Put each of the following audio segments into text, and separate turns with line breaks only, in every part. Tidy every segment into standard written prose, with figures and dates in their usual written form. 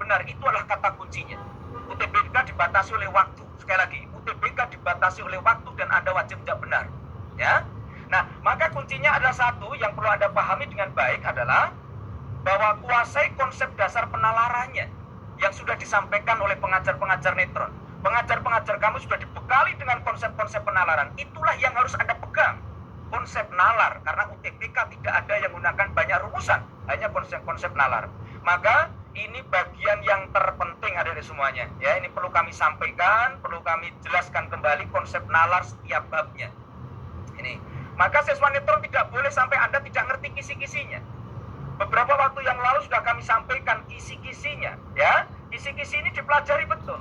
benar, itu adalah kata kuncinya. UTBK dibatasi oleh waktu. Sekali lagi, UTBK dibatasi oleh waktu dan Anda wajib menjawab benar. Ya. Nah, maka kuncinya adalah satu yang perlu Anda pahami dengan baik adalah bahwa kuasai konsep dasar penalarannya yang sudah disampaikan oleh pengajar-pengajar netron. Pengajar-pengajar kamu sudah dibekali dengan konsep-konsep penalaran. Itulah yang harus Anda pegang. Konsep nalar, karena UTBK tidak ada yang menggunakan banyak rumusan, hanya konsep-konsep nalar. Maka ini bagian yang terpenting ada di semuanya. Ya, ini perlu kami sampaikan, perlu kami jelaskan kembali konsep nalar setiap babnya. Ini. Maka siswa netron tidak boleh sampai Anda tidak ngerti kisi-kisinya. Beberapa waktu yang lalu sudah kami sampaikan kisi-kisinya, ya. Kisi-kisi ini dipelajari betul.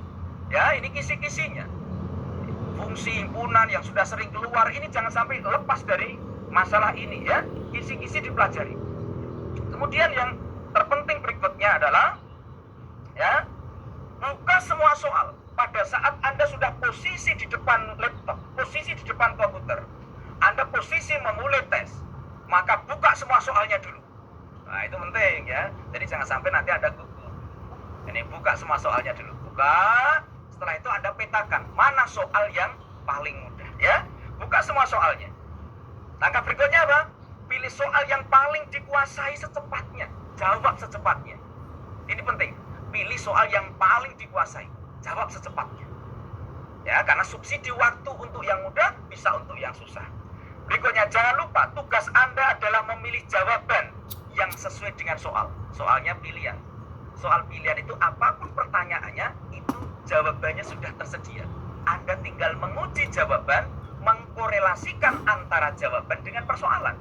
Ya, ini kisi-kisinya. Fungsi himpunan yang sudah sering keluar ini jangan sampai lepas dari masalah ini, ya. Kisi-kisi dipelajari. Kemudian yang terpenting berikutnya adalah, ya, buka semua soal pada saat Anda sudah posisi di depan laptop, posisi di depan komputer, Anda posisi memulai tes, maka buka semua soalnya dulu. Nah, itu penting, ya. Jadi jangan sampai nanti Anda gugup. Ini buka semua soalnya dulu. Buka, setelah itu Anda petakan mana soal yang paling mudah, ya. Buka semua soalnya. Langkah berikutnya apa? Pilih soal yang paling dikuasai secepatnya. Jawab secepatnya. Ini penting. Pilih soal yang paling dikuasai. Jawab secepatnya. Ya, karena subsidi waktu untuk yang mudah bisa untuk yang susah. Berikutnya, jangan lupa tugas Anda adalah memilih jawaban yang sesuai dengan soal. Soalnya pilihan. Soal pilihan itu apapun pertanyaannya, itu jawabannya sudah tersedia. Anda tinggal menguji jawaban, mengkorelasikan antara jawaban dengan persoalan.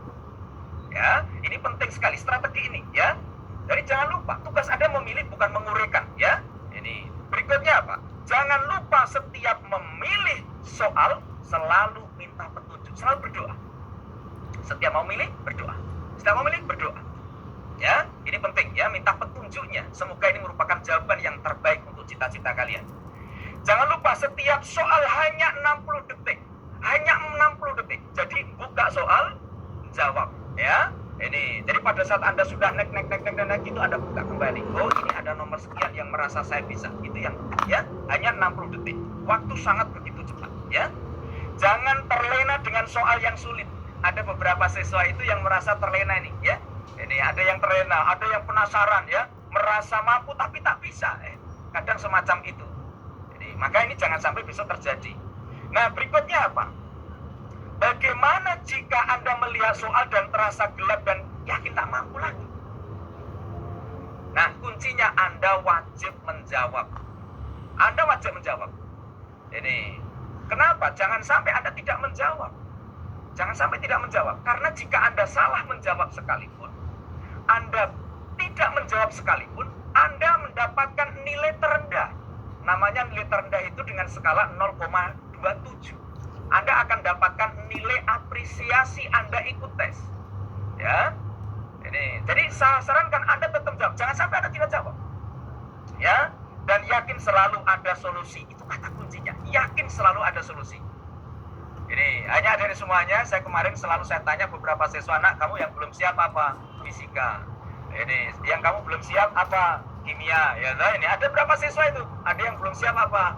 Ya, ini penting sekali strategi ini, ya. Jadi jangan lupa tugas Anda memilih bukan menguraikan, ya. Ini berikutnya apa? Jangan lupa setiap memilih soal selalu minta petunjuk, selalu berdoa. Setiap mau milih berdoa. Setiap mau milih berdoa. Ya, ini penting, ya, minta petunjuknya. Semoga ini merupakan jawaban yang terbaik untuk cita-cita kalian. Jangan lupa setiap soal hanya 60 detik. Hanya 60 detik. Jadi buka soal, jawab, ya. Ini, jadi pada saat Anda sudah naik itu Anda buka kembali. Oh, ini ada nomor sekian yang merasa saya bisa. Itu yang, ya, hanya 60 detik. Waktu sangat begitu cepat, ya. Jangan terlena dengan soal yang sulit. Ada beberapa siswa itu yang merasa terlena ini, ya. Ini ada yang terlena, ada yang penasaran, ya, merasa mampu tapi tak bisa. Kadang semacam itu. Jadi, maka ini jangan sampai bisa terjadi. Nah, berikutnya apa? Bagaimana jika Anda melihat soal dan terasa gelap dan yakin tak mampu lagi? Nah, kuncinya Anda wajib menjawab. Anda wajib menjawab. Ini, kenapa? Jangan sampai Anda tidak menjawab. Jangan sampai tidak menjawab. Karena jika Anda salah menjawab sekalipun, Anda tidak menjawab sekalipun, Anda mendapatkan nilai terendah. Namanya nilai terendah itu dengan skala 0,27. Anda akan dapatkan nilai apresiasi Anda ikut tes. Ya. Ini. Jadi saya sarankan Anda tetap jawab. Jangan sampai Anda tidak jawab. Ya. Dan yakin selalu ada solusi. Itu kata kuncinya. Yakin selalu ada solusi. Ini hanya dari semuanya. Saya kemarin selalu saya tanya beberapa siswa, nak, kamu yang belum siap apa? Fisika. Ini yang kamu belum siap apa? Kimia. Ya, nah, ini ada berapa siswa itu? Ada yang belum siap apa?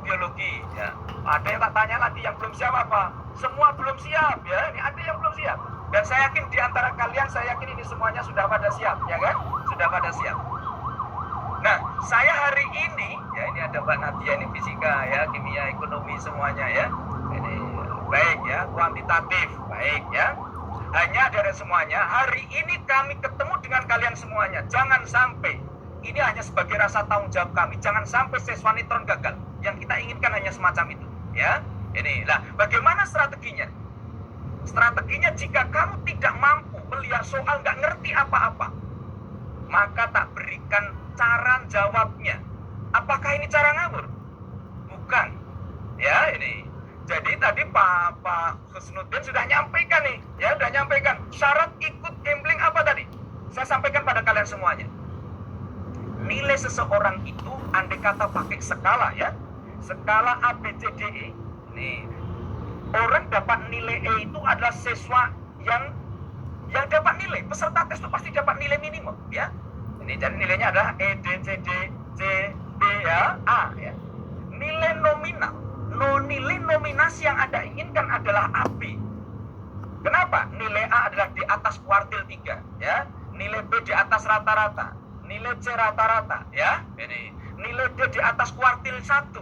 Biologi. Ya. Ada yang tak tanya lagi yang belum siap apa? Semua belum siap. Ya, ini ada yang belum siap. Dan saya yakin di antara kalian, saya yakin ini semuanya sudah pada siap, ya kan? Sudah pada siap. Nah, saya hari ini, ya, ini ada Mbak Nadia, ini fisika, ya, kimia, ekonomi semuanya, ya. Ini baik, ya, kuantitatif, baik, ya. Hanya dari semuanya, hari ini kami ketemu dengan kalian semuanya. Jangan sampai, ini hanya sebagai rasa tanggung jawab kami, jangan sampai siswa netron gagal. Yang kita inginkan hanya semacam itu, ya. Ini, lah, bagaimana strateginya? Strateginya jika kamu tidak mampu melihat soal, nggak ngerti apa-apa, maka tak berikan cara jawabnya. Apakah ini cara ngawur? Bukan, ya, ini. Jadi tadi Pak Husnuddin sudah nyampaikan nih, ya, sudah nyampaikan syarat ikut gambling apa tadi? Saya sampaikan pada kalian semuanya. Nilai seseorang itu andai kata pakai skala, ya, skala A B C D E. Nih, orang dapat nilai E itu adalah siswa yang dapat nilai, peserta tes itu pasti dapat nilai minimum, ya. Ini jadi nilainya adalah E, D, C, D, A ya. Nilai nominal, nilai nominasi yang Anda inginkan adalah AB. Kenapa? Nilai A adalah di atas kuartil 3 ya. Nilai B di atas rata-rata, nilai C rata-rata ya. Ini nilai D di atas kuartil 1.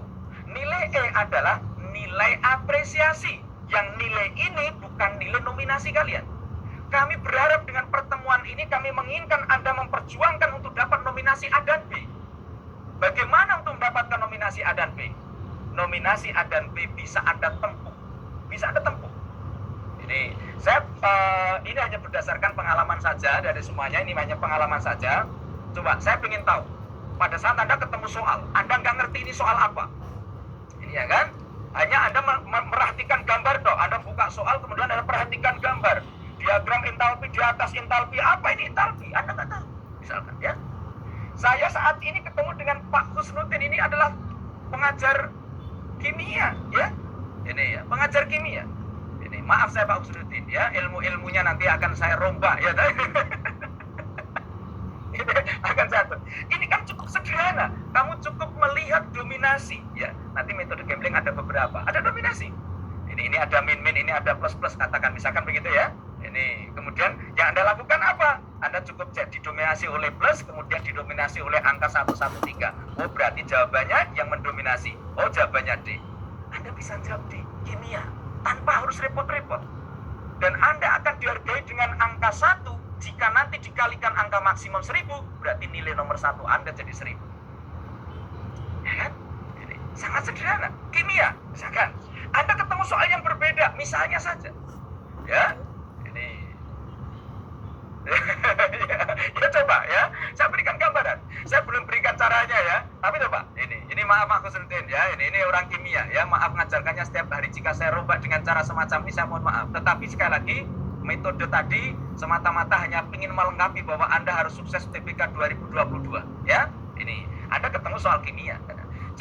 Nilai E adalah nilai apresiasi. Yang nilai ini bukan nilai nominasi kalian. Kami berharap dengan pertemuan ini kami menginginkan Anda memperjuangkan untuk dapat nominasi A dan B. Bagaimana untuk mendapatkan nominasi A dan B? Nominasi A dan B bisa Anda tempuh. Bisa Anda tempuh. Ini ini hanya berdasarkan pengalaman saja dari semuanya. Ini hanya pengalaman saja. Coba saya ingin tahu. Pada saat Anda ketemu soal, Anda nggak ngerti ini soal apa. Ini ya kan? Hanya Anda merhatikan gambar toh. Anda buka soal kemudian Anda perhatikan gambar. Diagram entalpi di atas entalpi. Apa ini entalpi? Anda nggak tahu. Misalkan ya. Saya saat ini ketemu dengan Pak Husnuddin, ini adalah pengajar kimia ya. Ini ya, pengajar kimia. Ini maaf saya Pak Husnuddin ya, ilmu-ilmunya nanti akan saya rombak ya. Ini akan satu. Ini kan cukup sederhana. Kamu cukup melihat dominasi ya. Nanti metode gambling ada beberapa. Ada dominasi. Ini ada min-min, ini ada plus-plus, katakan misalkan begitu ya. Ini kemudian yang Anda lakukan apa? Anda cukup cek didominasi oleh plus, kemudian didominasi oleh angka 113. Oh berarti jawabannya yang mendominasi. Oh jawabannya D. Anda bisa jawab D, kimia, tanpa harus repot-repot. Dan Anda akan dihargai dengan angka 1 jika nanti dikalikan angka maksimum 1000, berarti nilai nomor 1 Anda jadi 1000. Ya kan? Ini sangat sederhana. Kimia, misalkan Anda ketemu soal yang berbeda, misalnya saja. Ya, ini. Ya coba ya, saya berikan gambaran. Saya belum berikan caranya ya, tapi coba ini maaf aku Husnuddin ya, ini orang kimia ya, maaf ngajarkannya setiap hari jika saya rombak dengan cara semacam ini, saya mohon maaf. Tetapi sekali lagi metode tadi semata-mata hanya ingin melengkapi bahwa Anda harus sukses UTBK 2022 ya. Ini Anda ketemu soal kimia.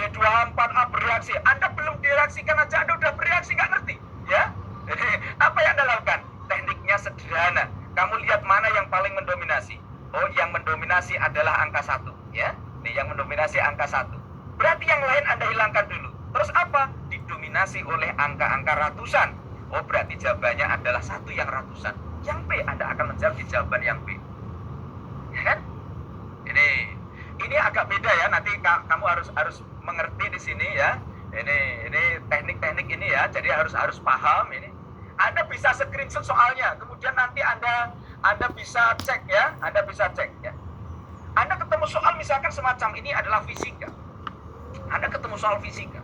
C24A bereaksi, Anda belum direaksikan aja Anda udah bereaksi, nggak ngerti ya. Jadi apa yang Anda lakukan? Tekniknya sederhana. Kamu lihat mana yang paling mendominasi. Oh, yang mendominasi adalah angka 1 ya. Ini yang mendominasi angka 1. Berarti yang lain Anda hilangkan dulu. Terus apa? Didominasi oleh angka-angka ratusan. Oh, berarti jawabannya adalah 1 yang ratusan. Yang B Anda akan menjawab di jawaban yang B. Ya kan? Ini agak beda ya. Nanti kamu harus mengerti di sini ya. Ini teknik-teknik ini ya. Jadi harus paham ini. Anda bisa screenshot soalnya, kemudian nanti Anda bisa cek ya, Anda bisa cek ya. Anda ketemu soal misalkan semacam ini adalah fisika. Anda ketemu soal fisika.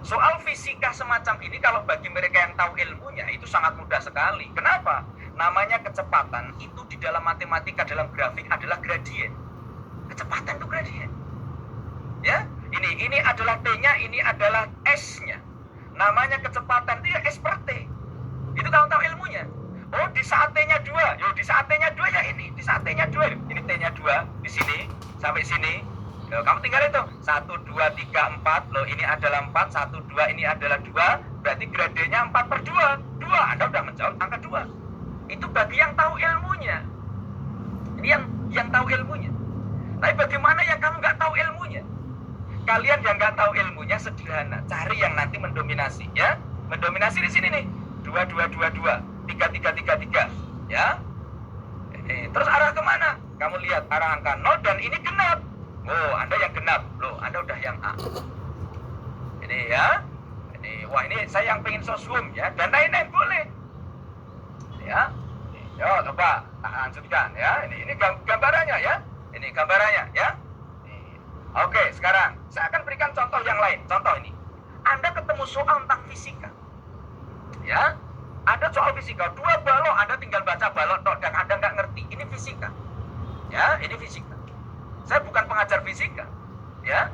Soal fisika semacam ini kalau bagi mereka yang tahu ilmunya itu sangat mudah sekali. Kenapa? Namanya kecepatan itu di dalam matematika, dalam grafik adalah gradien. Kecepatan itu gradien. Ya, ini adalah T-nya, ini adalah S-nya. Namanya kecepatan itu ya S per T. Itu kamu tahu ilmunya. Oh, di saat T-nya 2. Yo, di saat T-nya 2 ya ini. Di saat T-nya 2. Ini T-nya 2 di sini sampai sini. Yo, kamu tinggal itu 1 2 3 4. Loh, ini adalah 4, 1 2 ini adalah 2. Berarti gradiennya 4 per 2. 2. Anda udah menjawab angka 2. Itu bagi yang tahu ilmunya. Ini yang tahu ilmunya. Tapi bagaimana yang kamu nggak tahu ilmunya? Kalian yang nggak tahu ilmunya sederhana. Cari yang nanti mendominasi ya. Mendominasi di sini nih. 2 2 2 2, 3 3 3 3 ya. Terus arah kemana? Kamu lihat arah angka 0 dan ini genap. Oh, Anda yang genap. Loh, Anda udah yang A. Ini ya. Wah, ini saya yang pengen sosum ya. Dan lain-lain boleh. Ya. Yo, coba lanjutkan ya. Ini gambarannya ya. Ini gambarannya ya. Oke, sekarang saya akan berikan contoh yang lain. Contoh ini. Anda ketemu soal tentang fisika. Ya, ada soal fisika, 2 balok, Anda tinggal baca balok dan Anda nggak ngerti. Ini fisika. Ya, ini fisika. Saya bukan pengajar fisika. Ya,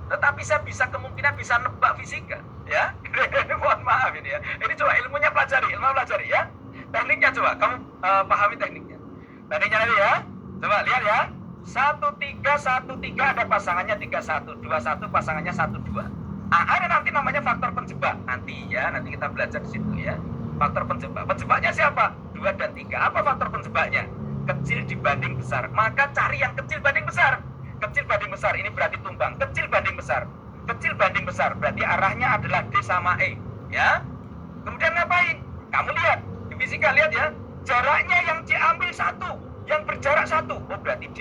tetapi saya kemungkinan bisa nebak fisika. Ya, mohon maaf ini ya. Ini coba ilmunya pelajari ya. Tekniknya coba, kamu pahami tekniknya. Tekniknya nanti ya. Coba lihat ya. 1 3 1 3 ada pasangannya 3 1 2 1 pasangannya 1 2. Ada nanti namanya faktor penjebak. Nanti kita belajar di situ ya. Faktor penjebak. Penjebaknya siapa? 2 dan 3. Apa faktor penjebaknya? Kecil dibanding besar. Maka cari yang kecil banding besar. kecil banding besar, ini berarti tumbang. Kecil banding besar. Kecil banding besar, berarti arahnya adalah D sama E. Ya. Kemudian ngapain? Kamu lihat, di fisika lihat ya. Jaraknya yang C ambil 1, yang berjarak 1. Oh, berarti D.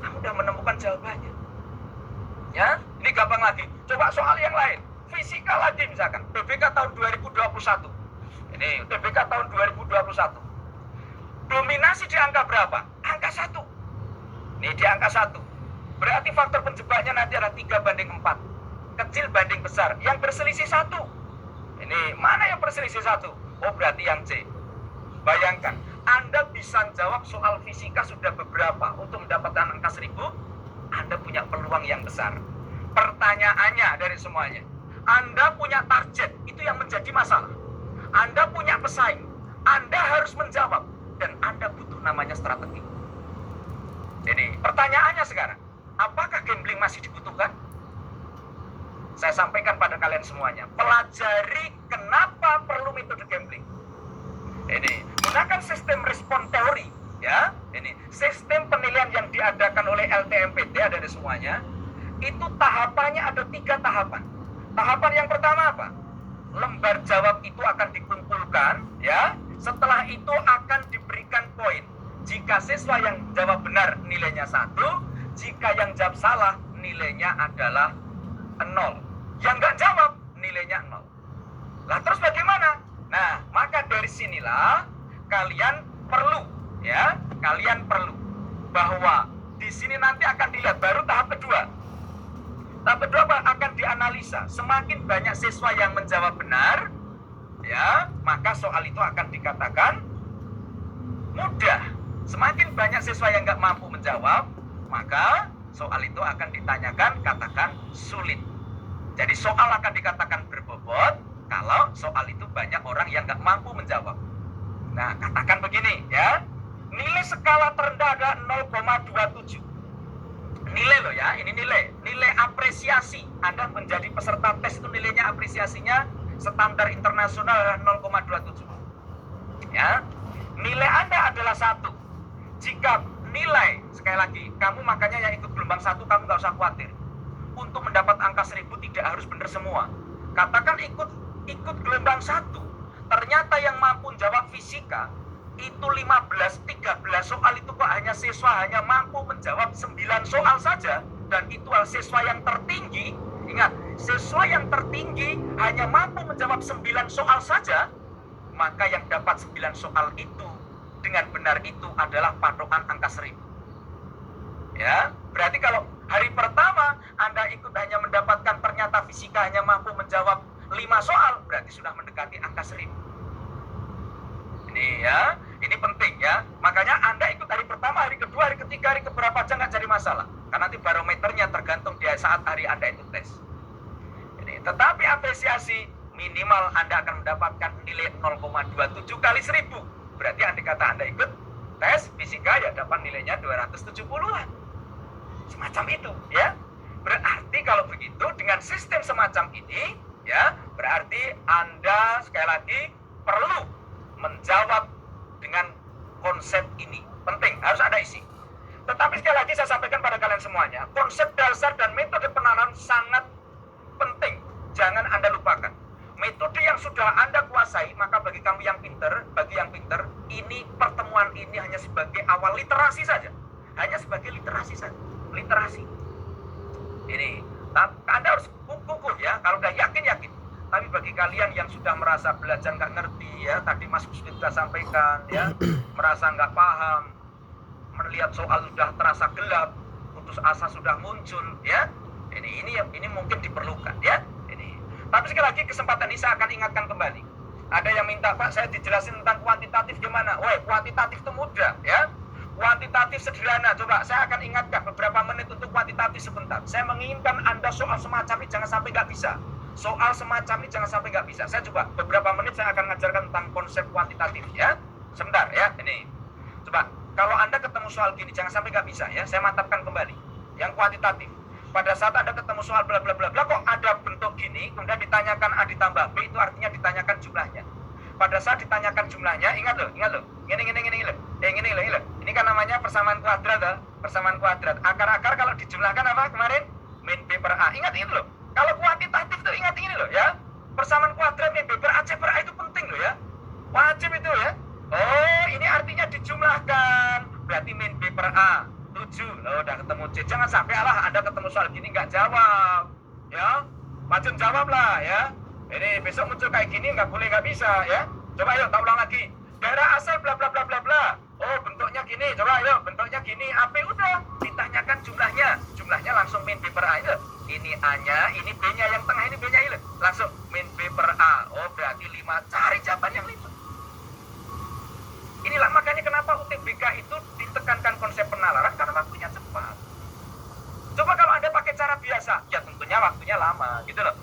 Kamu udah menemukan jawabannya. Ya, ini gampang lagi. Coba soal yang lain. Fisika lagi misalkan. TBK tahun 2021. Ini TBK tahun 2021. Dominasi di angka berapa? Angka 1. Ini di angka 1. Berarti faktor penjebaknya nanti adalah 3 banding 4. Kecil banding besar. Yang berselisih 1. Ini mana yang berselisih 1? Oh, berarti yang C. Bayangkan, Anda bisa jawab soal fisika sudah beberapa. Untuk mendapatkan angka 1000, Anda punya peluang yang besar. Pertanyaannya dari semuanya, Anda punya target, itu yang menjadi masalah. Anda punya pesaing, Anda harus menjawab. Dan Anda butuh namanya strategi. Jadi pertanyaannya sekarang, apakah gambling masih dibutuhkan? Saya sampaikan pada kalian semuanya, pelajari kenapa perlu metode gambling. Ini gunakan sistem respon teori, ya. Ini sistem penilaian yang diadakan oleh LTMPT ada di semuanya. Itu tahapannya ada 3 tahapan. Tahapan yang pertama apa? Lembar jawab itu akan dikumpulkan, ya. Setelah itu akan diberikan poin. Jika siswa yang jawab benar nilainya 1, jika yang jawab salah nilainya adalah 0. Yang nggak jawab nilainya 0. Lah terus bagaimana? Nah, maka dari sinilah kalian perlu, ya, kalian perlu bahwa di sini nanti akan dilihat baru tahap kedua. Tahap kedua akan dianalisa. Semakin banyak siswa yang menjawab benar, ya, maka soal itu akan dikatakan mudah. Semakin banyak siswa yang nggak mampu menjawab, maka soal itu akan ditanyakan katakan sulit. Jadi soal akan dikatakan berbobot kalau soal itu banyak orang yang nggak mampu menjawab. Nah, katakan begini ya, nilai skala terendah ada 0,27. Nilai loh ya, ini nilai apresiasi. Anda menjadi peserta tes itu nilainya apresiasinya standar internasional adalah 0,27. Ya, nilai Anda adalah 1. Jika nilai, sekali lagi, kamu makanya yang ikut gelombang 1 kamu nggak usah khawatir. Untuk mendapat angka 1000 tidak harus benar semua. Katakan ikut gelombang 1, ternyata yang mampu jawab fisika itu 15-13 soal itu kok hanya siswa hanya mampu menjawab 9 soal saja, dan itu siswa yang tertinggi. Ingat, siswa yang tertinggi hanya mampu menjawab 9 soal saja, maka yang dapat 9 soal itu dengan benar itu adalah patokan angka 1000. Ya, berarti kalau hari pertama Anda ikut hanya mendapatkan ternyata fisika hanya mampu menjawab 5 soal, berarti sudah mendekati angka 1000. Ini ya, ini penting ya. Makanya Anda ikut hari pertama, hari kedua, hari ketiga, hari keberapa aja nggak jadi masalah. Karena nanti barometernya tergantung di saat hari Anda itu tes. Ini, tetapi apresiasi minimal Anda akan mendapatkan nilai 0,27 kali 1000. Berarti andai kata Anda ikut tes fisika ya dapat nilainya 270-an. Semacam itu ya. Berarti kalau begitu dengan sistem semacam ini ya, berarti Anda sekali lagi perlu menjawab dengan konsep ini. Penting, harus ada isi. Tetapi sekali lagi saya sampaikan pada kalian semuanya, konsep dasar dan metode penanganan sangat penting. Jangan Anda lupakan. Metode yang sudah Anda kuasai, maka bagi kamu yang pinter, ini pertemuan ini hanya sebagai awal literasi saja. Hanya sebagai literasi saja. Literasi. Ini, Anda harus kukuh ya, kalau udah yakin. Tapi bagi kalian yang sudah merasa belajar nggak ngerti ya, tadi Mas Kuswi sudah sampaikan ya, merasa nggak paham, melihat soal sudah terasa gelap, putus asa sudah muncul ya. Ini mungkin diperlukan ya. Tapi sekali lagi kesempatan ini saya akan ingatkan kembali. Ada yang minta, Pak, saya dijelasin tentang kuantitatif gimana? Woi, kuantitatif itu mudah ya. Kuantitatif sederhana. Coba saya akan ingatkan beberapa menit untuk kuantitatif sebentar. Saya menginginkan Anda soal semacam ini jangan sampai nggak bisa. Saya coba beberapa menit saya akan mengajarkan tentang konsep kuantitatif ya. Sebentar ya, ini. Coba, kalau Anda ketemu soal gini jangan sampai nggak bisa ya. Saya mantapkan kembali. Yang kuantitatif. Pada saat Anda ketemu soal bla bla bla bla kok ada bentuk gini, kemudian ditanyakan A ditambah B, itu artinya ditanyakan jumlahnya. pada saat ditanyakan jumlahnya, ingat loh, ini loh. Ini kan namanya persamaan kuadrat loh, persamaan kuadrat. Akar-akar kalau dijumlahkan apa kemarin? Min B per A. Ingat itu loh. Kalau kuantitatif tuh ingat ini loh ya. Persamaan kuadrat min B per A, C per A itu penting loh ya. Wajib itu ya. Oh, ini artinya dijumlahkan. Berarti min B per A 7. Loh, udah ketemu C. Jangan sampai Anda ketemu soal gini nggak jawab. Ya, maju jawab lah ya. Ini besok muncul kayak gini nggak boleh, nggak bisa ya. Coba yuk, tak ulang lagi. Daerah asal bla bla bla bla bla. Oh, bentuknya gini. Coba yuk, bentuknya gini. AP udah ditanyakan jumlahnya. Jumlahnya langsung min B per A itu. Ini A-nya, ini B-nya, yang tengah ini B-nya ini. Langsung min B per A. Oh, berarti 5. Cari jawaban yang 5. Inilah makanya kenapa UTBK itu ditekankan konsep penalaran, karena waktunya cepat. Coba kalau Anda pakai cara biasa, ya tentunya waktunya lama, gitu loh.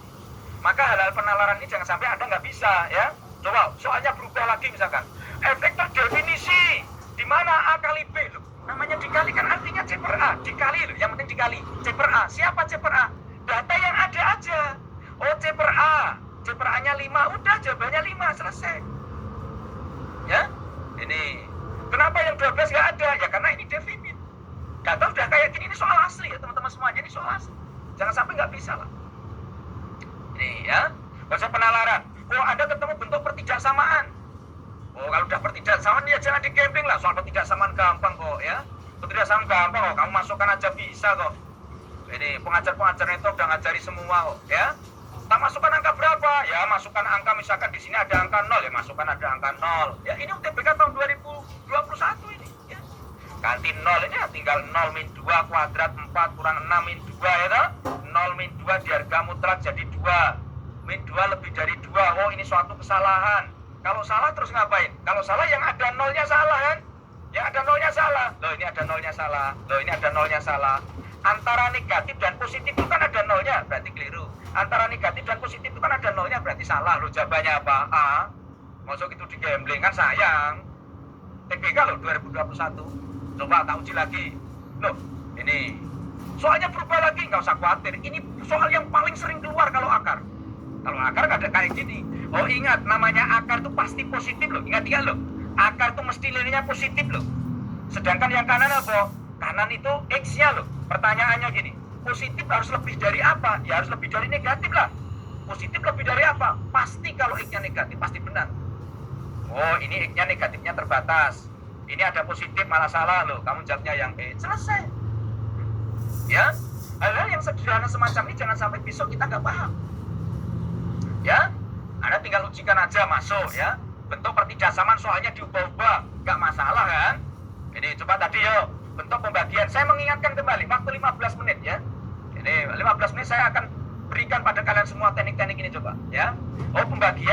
Maka hal-hal penalaran ini jangan sampai Anda nggak bisa, ya. Coba, soalnya berubah lagi misalkan. Efek terdefinisi, di mana A kali B, loh. Namanya dikali kan artinya C per A, dikali loh, yang penting dikali. C per A, siapa C per A? Data yang ada aja. Oh, C per A nya 5, udah jawabannya 5, selesai. Ya, ini. Kenapa yang 12 nggak ada? Ya karena ini definit. Data udah kayak gini, ini soal asli ya teman-teman semuanya, ini soal asli. Jangan sampai nggak bisa lah. Ini ya, konsep penalaran. Oh, Anda ketemu bentuk pertidaksamaan. Oh, kalau udah pertidaksamaan ya jangan digambling lah. Soal pertidaksamaan gampang kok ya. Pertidaksamaan gampang kok, kamu masukkan aja bisa kok. Ini pengajar-pengajar itu udah ngajari semua kok ya. Tak masukkan angka berapa? Ya masukkan angka, misalkan di sini ada angka 0 ya masukkan ada angka 0. Ya ini UTBK tahun 2021 ini ya. Ganti 0 ini ya tinggal 0 min 2 kuadrat 4 kurang 6 min 2 ya toh. 0 min 2 di harga mutlak jadi 2. Min 2 lebih dari 2. Oh, ini suatu kesalahan. Kalau salah terus ngapain? Kalau salah yang ada nolnya salah kan? Yang ada nolnya salah. Loh, ini ada nolnya salah. Loh, ini ada nolnya salah. Antara negatif dan positif itu kan ada nolnya, berarti keliru. Antara negatif dan positif itu kan ada nolnya, berarti salah. Loh, jawabannya apa? A. Masuk itu di gambling kan sayang. TBK loh 2021. Coba tak uji lagi. Loh, ini soalnya berubah lagi, nggak usah khawatir. Ini soal yang paling sering keluar kalau akar. Kalau akar nggak ada kayak gini. Oh, ingat, namanya akar itu pasti positif loh. Ingat loh. Akar itu mesti nilainya positif loh. Sedangkan yang kanan apa? Kanan itu X-nya loh. Pertanyaannya gini, positif harus lebih dari apa? Ya harus lebih dari negatif lah. Positif lebih dari apa? Pasti kalau X-nya negatif, pasti benar. Oh, ini X-nya negatifnya terbatas. Ini ada positif malah salah loh. Kamu jawabnya yang B. Selesai. Ya, hal-hal yang sederhana semacam ini jangan sampai besok kita nggak paham. Ya, Anda tinggal ujikan aja masuk ya. Bentuk pertidaksamaan soalnya diubah-ubah, nggak masalah kan? Ini coba tadi yuk, bentuk pembagian. Saya mengingatkan kembali, waktu 15 menit ya. Ini 15 menit saya akan berikan pada kalian semua teknik-teknik ini coba ya. Oh, pembagi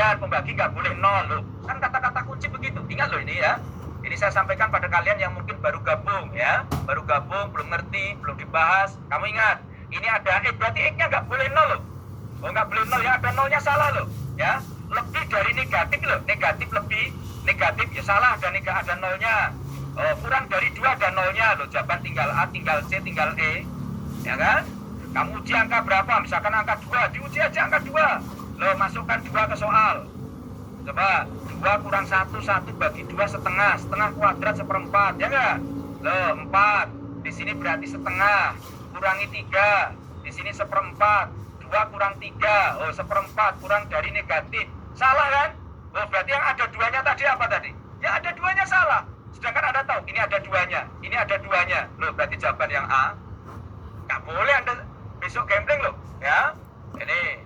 nggak boleh nol loh. Kan kata-kata kunci begitu. Ingat loh ini ya. Ini saya sampaikan pada kalian yang mungkin baru gabung ya. Baru gabung, belum ngerti, belum dibahas. Kamu ingat, ini ada berarti X-nya nggak boleh nol loh. Oh, nggak boleh nol ya, ada nolnya salah loh ya. Lebih dari negatif loh, negatif lebih negatif ya salah, ada nolnya. Oh, kurang dari 2 ada nolnya loh. Jawaban tinggal A, tinggal C, tinggal E ya kan. Kamu uji angka berapa? Misalkan angka 2, diuji aja angka 2 loh, masukkan 2 ke soal. Coba 2 kurang 1, 1 bagi 2 setengah. Setengah kuadrat seperempat ya kan. Loh, 4 di sini berarti setengah, kurangi 3 di sini seperempat. 2 kurang 3, oh seperempat, kurang dari negatif. Salah kan? Oh, berarti yang ada 2-nya tadi apa tadi? Ya ada 2-nya salah. Sedangkan Anda tahu, ini ada 2-nya, ini ada 2-nya. Loh, berarti jawaban yang A. Nggak boleh Anda besok gambling loh, ya. Ini.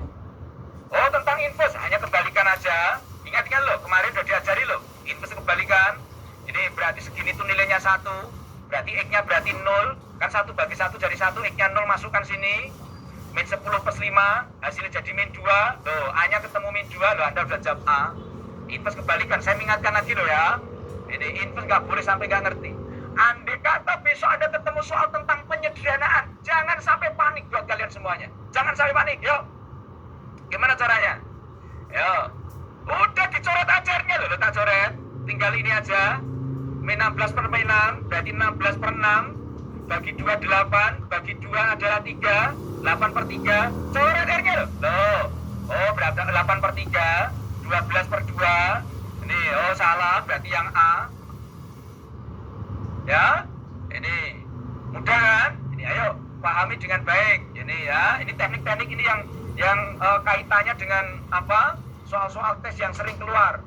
Oh, tentang inverse, hanya kebalikan aja. Ingat-ingat loh, kemarin udah diajari loh. Inverse kebalikan. Ini berarti segini tuh nilainya 1. Berarti X-nya berarti 0. Kan 1 bagi 1 jadi 1, X-nya 0, masukkan sini. Min 10 plus 5, hasilnya jadi min 2. Loh, A-nya ketemu min 2, loh Anda udah jawab A. Inverse kebalikan, saya ingatkan lagi loh ya. Ini inverse nggak boleh sampai nggak ngerti. Andai kata besok Anda ketemu soal tentang penyederhanaan, jangan sampai panik buat kalian semuanya. Jangan sampai panik, yuk. Gimana caranya? Yuk. Udah dicoret ajarnya loh, tak coret. Tinggal ini aja. Min 16 per min 6, berarti 16 per 6. Bagi 2, 8. Bagi 2 adalah 3. 8 per 3, coret R-nya loh. Oh, berapa? 8 per 3, 12 per 2, Ini, oh salah, berarti yang A. Ya, ini mudah kan? Ini ayo pahami dengan baik. Ini ya, ini teknik-teknik ini yang kaitannya dengan apa? Soal-soal tes yang sering keluar.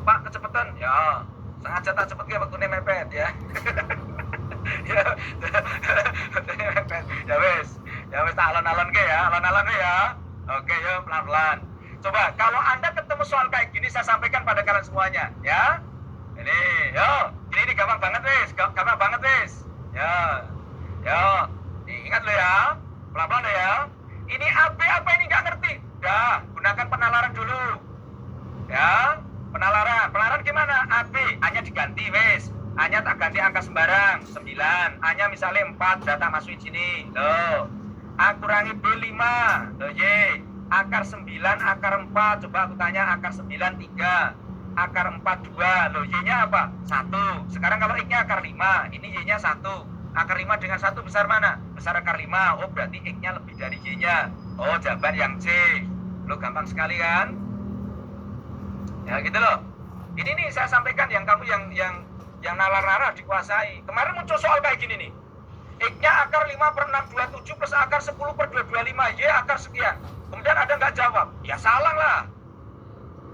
Pak, kecepatan? Ya, sengaja tak cepet ya waktu mepet ya. Ya, ya wes tak alon-alon ke ya, alon-alon ya. Oke, yuk pelan-pelan. Coba kalau Anda ketemu soal kayak gini saya sampaikan pada kalian semuanya, ya. Ini, yo, ini gampang banget gampang banget ya, yo, ingat lo ya, pelan-pelan ya. Ini apa ini nggak ngerti? Ya, gunakan penalaran dulu, ya. Penalaran gimana? AB, A-nya diganti A-nya tak ganti angka sembarang, 9, A-nya misalnya 4, data masukin sini, loh. A kurangi B 5, loh Y, akar 9, akar 4, coba aku tanya akar 9, 3, akar 4, 2, loh Y-nya apa? 1, sekarang kalau X-nya akar 5, ini Y-nya 1, akar 5 dengan 1 besar mana? Besar akar 5, oh berarti X-nya lebih dari Y-nya, oh jawaban yang C, loh gampang sekali kan? Ya gitu loh, ini nih saya sampaikan yang kamu yang nalar-nalar dikuasai. Kemarin muncul soal kayak gini nih, X-nya akar 5/627 plus akar 10/225, Y akar sekian. Kemudian ada nggak jawab? Ya salah lah.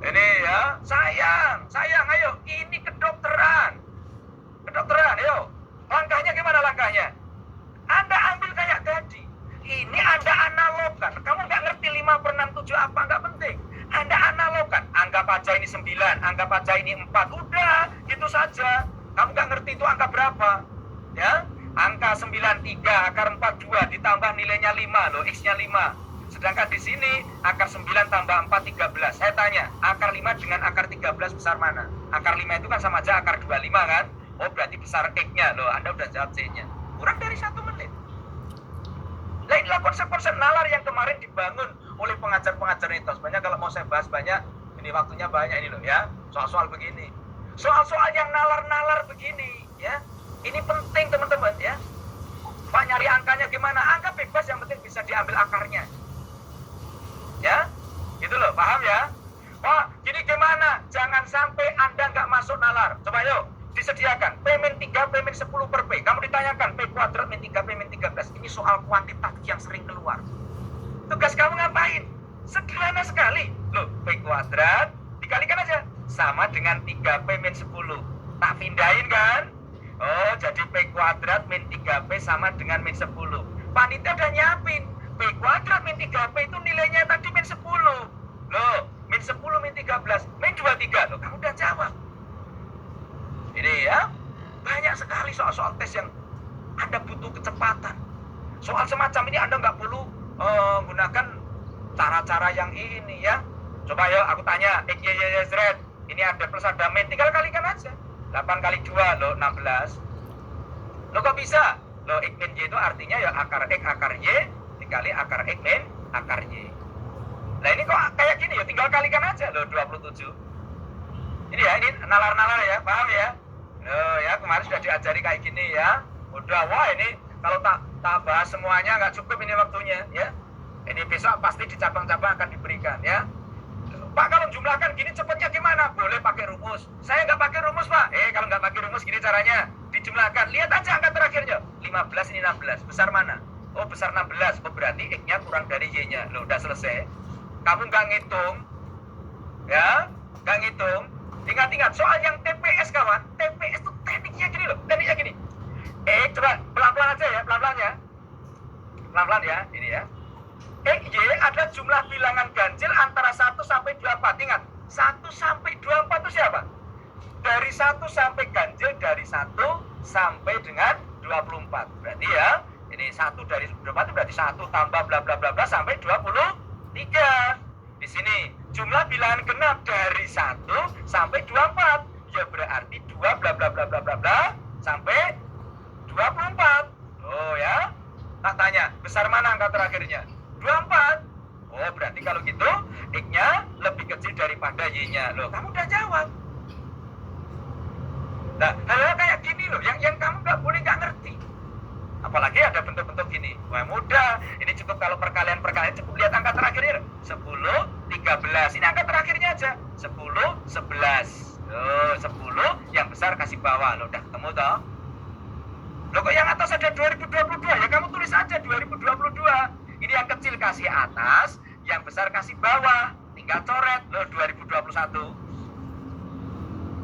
Ini ya, sayang, ayo, ini kedokteran, ayo. Langkahnya gimana langkahnya? Anda ambil kayak tadi, ini Anda analogkan. Kamu nggak ngerti 5/67 apa, nggak penting. Anda analogkan, anggap aja ini 9, anggap aja ini 4, udah, gitu saja. Kamu nggak ngerti itu angka berapa, ya? Angka 93, akar 42 ditambah nilainya 5, loh, X-nya 5. Sedangkan di sini akar 9 tambah 4, 13. Saya tanya, akar 5 dengan akar 13 besar mana? Akar 5 itu kan sama aja akar 25 kan? Oh berarti besar X-nya, loh, Anda udah jawab C-nya. Kurang dari 1 menit. Nah inilah konsep-konsep nalar yang kemarin dibangun oleh pengajar-pengajar itu. Sebenarnya kalau mau saya bahas banyak, ini waktunya banyak ini loh ya. Soal-soal begini. Soal-soal yang nalar-nalar begini ya. Ini penting teman-teman ya. Pak nyari angkanya gimana? Angka bebas yang penting bisa diambil akarnya. Ya, gitu loh, paham ya? Pak, gini gimana? Jangan sampai Anda nggak masuk nalar. Coba yuk, disediakan P-3, P-10 per P. Kamu ditanyakan P kuadrat min 3, P min 13. Ini soal kuantitatif yang sering keluar. Tugas kamu ngapain? Sederhana sekali. Loh, P kuadrat dikalikan aja sama dengan 3 P min 10. Tak pindahin kan? Oh, jadi P kuadrat min 3P sama dengan min 10. Panitia udah nyiapin. P kuadrat min 3P itu nilainya tadi min 10. Loh, min 10 min 13, min 23. Loh, kamu udah jawab. Ini ya, banyak sekali soal-soal tes yang Anda butuh kecepatan. Soal semacam ini Anda nggak perlu gunakan cara-cara yang ini ya. Coba ya, aku tanya, X, Y, Y, Z. Ini ada plus ada min, tinggal kalikan aja. 8 kali 2, loh, 16. Loh kok bisa? Loh, X min Y itu artinya ya akar X, akar Y, dikali akar X min akar Y. Nah ini kok kayak gini ya, tinggal kalikan aja, loh, 27. Ini ya, ini nalar-nalar ya, paham ya? Loh ya, kemarin sudah diajari kayak gini ya. Udah, wah ini kalau tak bahas semuanya nggak cukup ini waktunya ya. Ini besok pasti di cabang-cabang akan diberikan ya. Pak, kalau jumlahkan gini cepatnya gimana? Boleh pakai rumus. Saya nggak pakai rumus, Pak. Kalau nggak pakai rumus gini caranya. Dijumlahkan. Lihat aja angka terakhirnya. 15 ini 16. Besar mana? Oh, besar 16. Oh, berarti X-nya kurang dari Y-nya. Loh, udah selesai. Kamu nggak ngitung. Ya, nggak ngitung. Ingat-ingat, soal yang TPS, kawan. TPS itu tekniknya gini loh. Tekniknya gini. Coba pelan-pelan aja ya. Pelan-pelan ya. Pelan-pelan ya. Ini ya. X, Y adalah jumlah bilangan ganjil antara 1 sampai 24. Ingat, 1 sampai 24 itu siapa? Dari 1 sampai ganjil dari 1 sampai dengan 24. Berarti ya, ini 1 dari 24 itu berarti 1 tambah bla bla bla bla sampai 23. Di sini jumlah bilangan genap dari 1 sampai 24. Ya berarti 2 bla bla bla bla bla bla sampai 24. Oh ya. Tak tanya, besar mana angka terakhirnya? 24. Oh berarti kalau gitu X-nya lebih kecil daripada Y-nya. Loh, kamu udah jawab. Nah, hal-hal kayak gini loh yang kamu nggak ngerti. Apalagi ada bentuk-bentuk gini. Wah mudah. Ini cukup kalau perkalian cukup lihat angka terakhirnya. 10, 13. Ini angka terakhirnya aja. 10, 11. Loh, 10 yang besar kasih bawah. Loh, udah ketemu toh? Loh, kok yang atas ada 2022? Ya kamu tulis aja 2022. Ini yang kecil kasih atas, yang besar kasih bawah. Tinggal coret. Loh, 2021.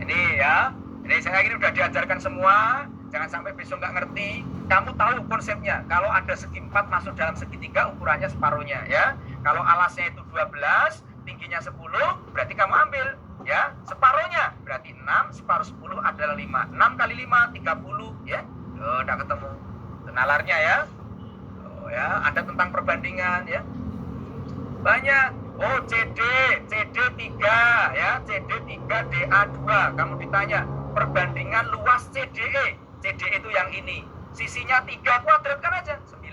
Ini ya. Ini saya ini udah diajarkan semua. Jangan sampai besok nggak ngerti. Kamu tahu konsepnya. Kalau ada segi 4 masuk dalam segitiga, ukurannya separuhnya ya. Kalau alasnya itu 12, tingginya 10, berarti kamu ambil ya separuhnya. Berarti 6, separuh 10 adalah 5. 6 kali 5, 30 ya. Oh, udah ketemu nalarnya ya. Oh ya, ada tentang perbandingan ya. Banyak. Oh, CD 3 ya, CD 3 DA 2. Kamu ditanya perbandingan luas CDE. CDE itu yang ini. Sisinya 3 kuadratkan aja 9.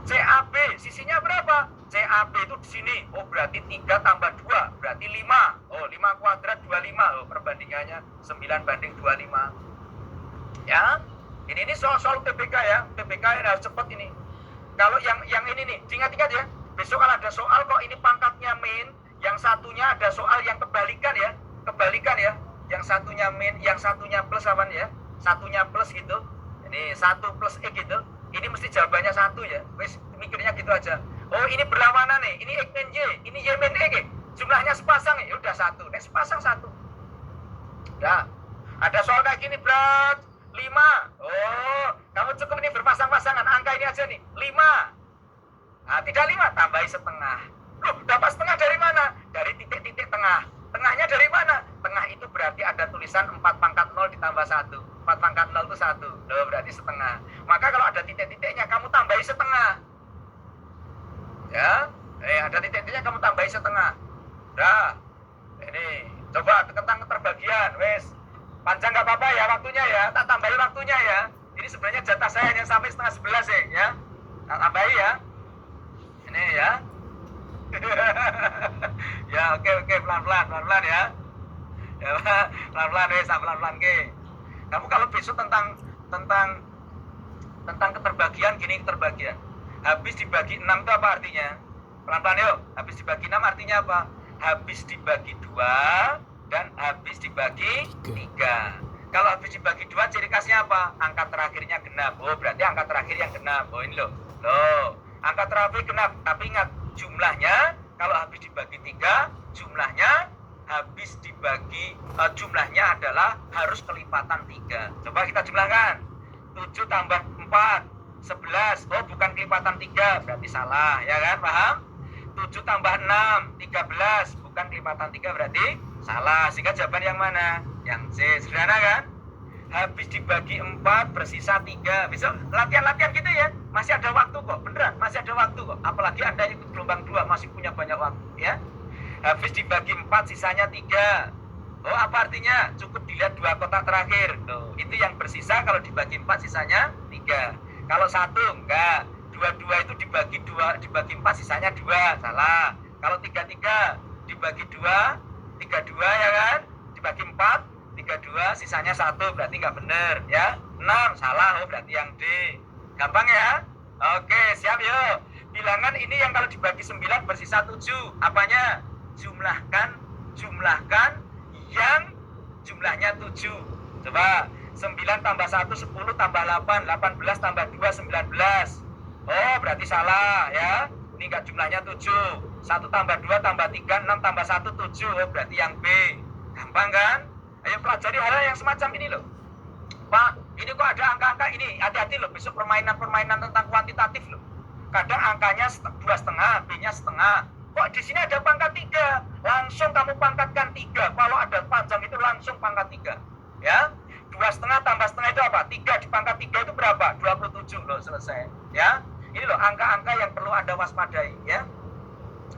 CAB sisinya berapa? CAB itu di sini. Oh, berarti 3 tambah 2 berarti 5. Oh, 5 kuadrat 25. Oh, perbandingannya 9 banding 25. Ya. Ini soal TBK ya. TBK yang harus cepat ini. Kalau yang ini nih, ingat-ingat ya. Besok kalau ada soal kok ini pangkatnya min, yang satunya ada soal yang kebalikan ya. Kebalikan ya. Yang satunya min, yang satunya plus apa ya? Satunya plus gitu. Ini 1 plus X gitu. Ini mesti jawabannya 1 ya. Wes mikirnya gitu aja. Oh, ini berlawanan nih. Ini X min Y, ini Y min X. Jumlahnya sepasang ya. Udah 1. Nek sepasang 1. Ya. Ada soal kayak gini, berat 5. Oh, kamu cukup ini berpasang-pasangan. Angka ini aja nih. 5. Nah, tidak 5, tambahi setengah. Loh, dapat setengah dari mana? Dari titik-titik tengah. Tengahnya dari mana? Tengah itu berarti ada tulisan 4 pangkat 0 ditambah 1. 4 pangkat 0 itu 1. Loh, berarti setengah. Maka kalau ada titik-titiknya, kamu tambahi setengah. Ya. Ada titik-titiknya, kamu tambahi setengah. Udah. Ini. Coba tentang keterbagian. Wes. Panjang nggak apa-apa ya waktunya ya. Tak tambahi waktunya ya. Ini sebenarnya jatah saya hanya sampai setengah 11 ya. Tak tambahi ya. Ini ya. Ya, oke, pelan-pelan ya. Ya, pelan-pelan wes, pelan-pelan ke. Kamu kalau besok tentang keterbagian gini, keterbagian. Habis dibagi 6 itu apa artinya? Pelan-pelan yuk. Habis dibagi 6 artinya apa? Habis dibagi 2 dan habis dibagi 3. Kalau habis dibagi 2 ciri khasnya apa? Angka terakhirnya genap. Oh, berarti angka terakhir yang genap. Oh, ini loh. Angka terakhir genap. Tapi ingat, jumlahnya kalau habis dibagi 3, jumlahnya habis dibagi jumlahnya adalah harus kelipatan 3. Coba kita jumlahkan. 7 tambah 4, 11. Oh, bukan kelipatan 3, berarti salah, ya kan? Paham? 7 tambah 6, 13. Bukan kelipatan 3, berarti salah. Sehingga jawaban yang mana? Yang C. Sederhana kan? Habis dibagi 4, bersisa 3. Besok latihan-latihan gitu ya. Masih ada waktu kok, beneran. Masih ada waktu kok. Apalagi Anda ikut gelombang 2, masih punya banyak waktu ya. Habis dibagi 4, sisanya 3. Oh, apa artinya? Cukup dilihat 2 kotak terakhir. Tuh, itu yang bersisa kalau dibagi 4, sisanya 3. Kalau 1, enggak. 2 itu dibagi 4, sisanya 2. Salah. Kalau 3 dibagi 2, 32 ya kan? Dibagi 4, 32, sisanya 1, berarti enggak benar ya. 6, salah. Oh, berarti yang D. Gampang ya? Oke, siap yuk. Bilangan ini yang kalau dibagi 9 bersisa 7. Apanya? Jumlahkan yang jumlahnya 7. Coba 9 tambah 1, 10 tambah 8, 18 tambah 2, 19. Oh, berarti salah ya. Ini enggak jumlahnya 7. 1 tambah 2 tambah 3, 6 tambah 1, 7. Oh, berarti yang B. Gampang kan? Ayo pelajari hal yang semacam ini loh. Pak, ini kok ada angka-angka ini. Hati-hati loh, besok permainan-permainan tentang kuantitatif loh. Kadang angkanya 2,5, B-nya setengah. Kok di sini ada pangkat 3? Langsung kamu pangkatkan 3. Kalau ada panjang itu langsung pangkat 3. Ya. 2,5 tambah setengah itu apa? 3 dipangkat 3 itu berapa? 27 loh, selesai. Ya. Ini loh angka-angka yang perlu Anda waspadai ya.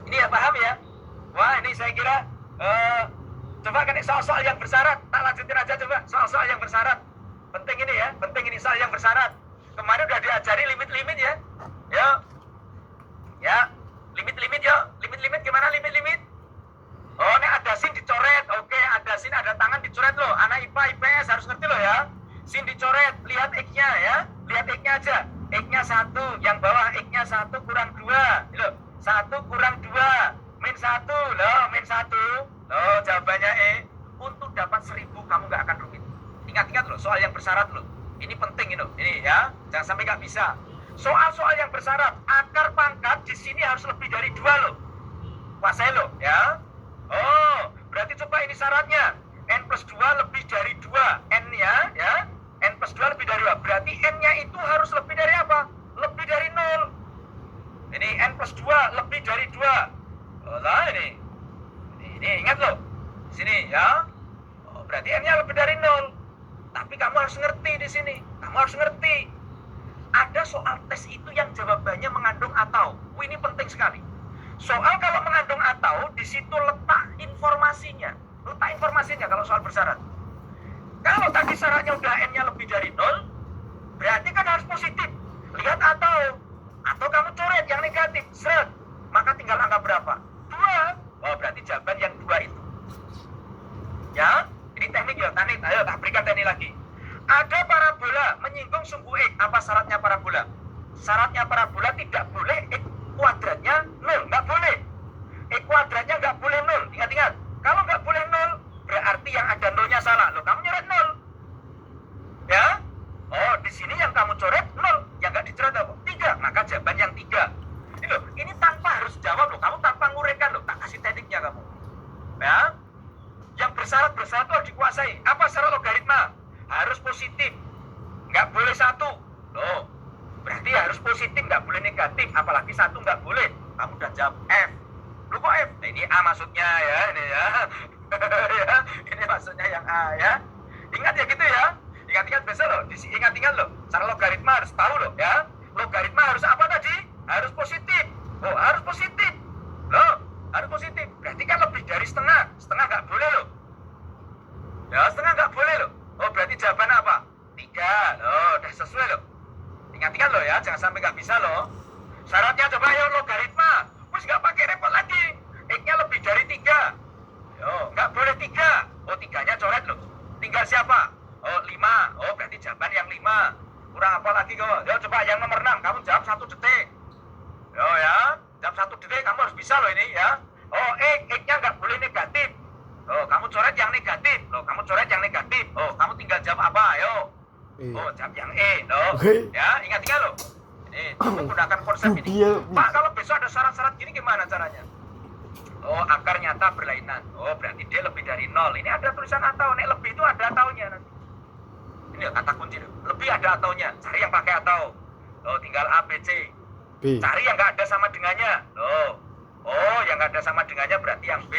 Ini ya, paham ya? Wah, ini saya kira coba kan soal-soal yang bersyarat. Tak lanjutin aja coba soal-soal yang bersyarat. Penting ini ya, penting ini soal yang bersyarat. Kemarin udah diajari limit-limit ya. Yuk. Ya. Limit-limit yuk. Limit-limit gimana limit-limit? Oh, ini ada sin dicoret. Oke, ada sin, ada tangan dicoret loh. Anak IPA, IPS harus ngerti loh ya. Sin dicoret, lihat X-nya ya. Lihat X-nya aja. X-nya 1, yang bawah X-nya 1 kurang 2. Loh, 1 kurang 2. Min 1 loh, min 1. Loh, jawabannya E. Untuk dapat 1000 kamu nggak akan rumit. Ingat-ingat loh, soal yang bersyarat loh. Ini penting ini ya. Jangan sampai nggak bisa. Soal-soal yang bersyarat, akar pangkat di sini harus lebih dari 2 loh. Kuasai loh, ya. Oh, berarti coba ini syaratnya. N plus 2 lebih dari 2. N-nya, ya. N plus 2 lebih dari 2. Berarti N-nya itu harus lebih dari apa? Lebih dari 0. Ini N plus 2 lebih dari 2. Oh lah ini. Ini ingat loh. Sini, ya. Oh, berarti N-nya lebih dari 0. Tapi kamu harus ngerti di sini. Kamu harus ngerti. Ada soal tes itu yang jawabannya mengandung atau. Ini penting sekali. Soal kalau mengandung atau, di situ letak informasinya. Letak informasinya kalau soal bersyarat. Kalau tadi syaratnya udah N-nya lebih dari 0, berarti kan harus positif. Lihat atau. Atau kamu coret yang negatif. Seret. Maka tinggal angka berapa? 2. Oh, berarti jawaban yang 2 itu. Ya, ini teknik ya, teknik. Ayo, tak berikan teknik lagi. Ada parabola menyinggung sumbu X. Apa syaratnya parabola? Syaratnya parabola tidak boleh X kuadratnya 0. Nggak boleh. X kuadratnya nggak boleh 0. Ingat-ingat. Kalau nggak boleh 0, berarti yang ada 0-nya salah. Loh, kamu nyoret 0. Ya? Oh, di sini yang kamu coret 0. Yang nggak dicoret apa? 3. Maka jawaban yang 3. Ini loh, ini tanpa harus jawab loh. Kamu tanpa nguraikan loh. Tak kasih tekniknya kamu. Ya? Yang bersyarat itu harus dikuasai. Apa syarat logaritma? Harus positif. Nggak boleh 1. Loh, berarti harus positif, nggak boleh negatif. Apalagi 1 nggak boleh. Kamu udah jawab F. Lu kok F? Nah, ini A maksudnya ya. Ini ya. Ya, ini maksudnya yang A ya. Ingat ya gitu ya. Ingat-ingat besok loh. Ingat-ingat loh. Cara logaritma harus tahu loh ya. Logaritma harus apa tadi? Harus positif. Oh, harus positif. Loh, harus positif. Berarti kan lebih dari setengah. Setengah nggak boleh loh. Ya, setengah nggak boleh loh. Oh, berarti jawaban apa? 3. Loh, udah sesuai loh. Ingat-ingat loh ya, jangan sampai nggak bisa loh. Syaratnya coba ya logaritma. Terus nggak pakai repot lagi. X-nya lebih dari 3. Yo, nggak boleh 3. Oh, 3-nya coret loh. Tinggal siapa? Oh, 5. Oh, berarti jawaban yang 5. Kurang apa lagi kok? Yo, coba yang nomor 6. Kamu jawab 1 detik. Yo ya, jawab 1 detik. Kamu harus bisa loh ini ya. Oh, X-nya nggak boleh negatif. Oh, kamu coret yang negatif. Loh, kamu coret yang negatif. Oh, kamu tinggal jawab apa? Ayo. Oh, jawab yang E. Loh. Ya, ingat-ingat loh. Ini menggunakan konsep ini. Pak, kalau besok ada syarat-syarat gini gimana caranya? Oh, akar nyata berlainan. Oh, berarti dia lebih dari 0. Ini ada tulisan atau. Nek lebih itu ada ataunya nanti. Ini kata kunci. Lebih ada ataunya. Cari yang pakai atau. Oh, tinggal A, B, C. B. Cari yang nggak ada sama dengannya. Loh. Oh, yang nggak ada sama dengannya berarti yang B.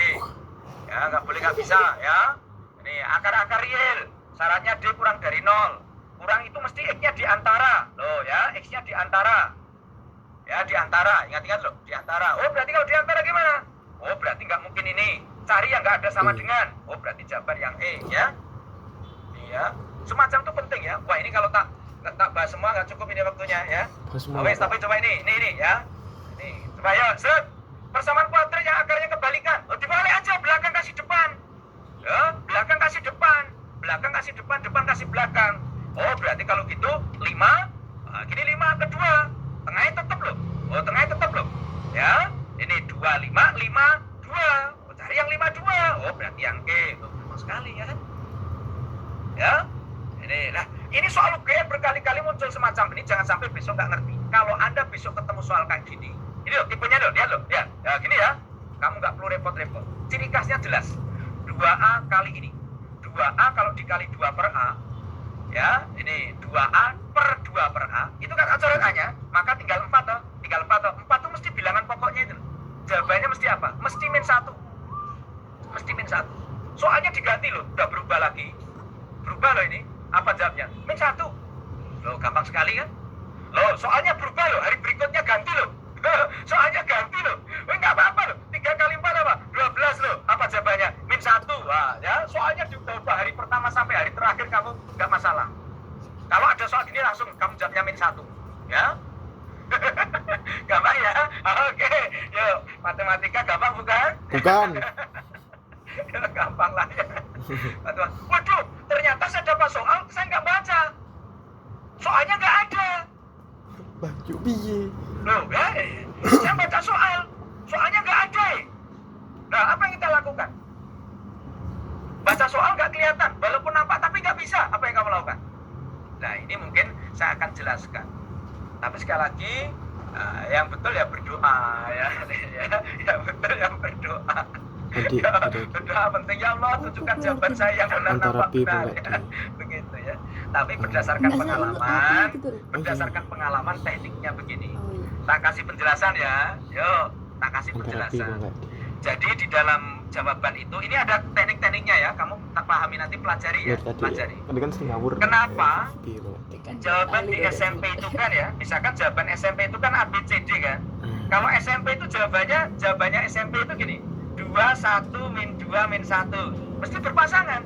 Ya, nggak boleh nggak bisa ya. Ini akar-akar real. Syaratnya D kurang dari 0. Kurang itu mesti X-nya di antara. Loh ya, X-nya di antara. Ya, di antara. Ingat-ingat loh, di antara. Oh, berarti kalau di antara gimana? Oh, berarti nggak mungkin ini. Cari yang nggak ada sama dengan. Oh, berarti jawaban yang E ya. Iya. Semacam itu penting ya. Wah, ini kalau tak bahas semua nggak cukup ini waktunya ya. Oke, tapi coba ini ya. Ini coba ya, set. Persamaan kuadrat yang akarnya kebalikan. Oh, dibalik aja, belakang kasih depan. Ya, belakang kasih depan. Belakang kasih depan, depan kasih belakang. Oh, berarti kalau gitu 5. Nah, gini 5 kedua. Tengahnya tetap loh. Oh, tengahnya tetap loh. Ya. Ini 2 5 5 2. Oh, cari yang 5 2. Oh, berarti yang E. Oh, gampang sekali ya kan? Ya. Ini soal UGM berkali-kali muncul semacam ini, jangan sampai besok nggak ngerti. Kalau Anda besok ketemu soal kayak gini, ini loh tipenya loh, lihat loh, ya gini ya. Kamu nggak perlu repot-repot. Ciri khasnya jelas. 2A kali ini. 2A kalau dikali 2 per A, ya, ini 2A per 2 per A, itu kan coret A-nya, maka tinggal 4 toh. Tinggal 4 toh. 4 itu mesti bilangan pokoknya itu. Jawabannya mesti apa? Mesti min 1. Mesti min 1. Soalnya diganti loh, udah berubah lagi. Berubah loh ini. Apa jawabnya? Min 1. Loh, gampang sekali kan? Loh, soalnya berubah loh, hari berikutnya ganti loh. Soalnya ganti loh. Enggak apa-apa loh. 3 kali 4 apa? 12 loh. Apa jawabannya? Min 1. Wah, ya, soalnya diubah hari pertama sampai hari terakhir kamu enggak masalah. Kalau ada soal gini langsung kamu jawabnya min 1. Ya. Gampang ya? Oke. Yuk, matematika gampang bukan?
Bukan.
Ya, gampang lah ya. Waduh, ternyata saya dapat soal, saya nggak baca. Soalnya nggak ada.
Baju piye?
Loh, saya baca soal. Soalnya nggak ada. Nah, apa yang kita lakukan? kelihatan, walaupun nampak tapi nggak bisa, apa yang kamu lakukan? Nah, ini mungkin saya akan jelaskan. Tapi sekali lagi, yang betul ya berdoa ya, yang betul yang berdoa.
Adik,
Ya,
adik.
berdoa penting, ya Allah tunjukkan jawaban saya yang benar
Antara
nampak
pi
benar
enggak
ya. Begitu ya. Tapi berdasarkan
Nggak
pengalaman,
gitu.
berdasarkan pengalaman tekniknya begini.
Oh iya.
Tak kasih penjelasan ya, yuk tak kasih
Antara pi
penjelasan.
enggak.
Jadi di dalam jawaban itu, ini ada teknik-tekniknya ya, kamu tak pahami nanti pelajari ya,
Tadi
pelajari.
tadi kan sing ngawur.
Kenapa?
Pi enggak.
Tekan
Jawaban di
kali
SMP itu kan ya, misalkan jawaban SMP itu kan ABCD kan. Kalau SMP itu jawabannya SMP itu gini, 2, 1, min 2, min 1. Mesti berpasangan.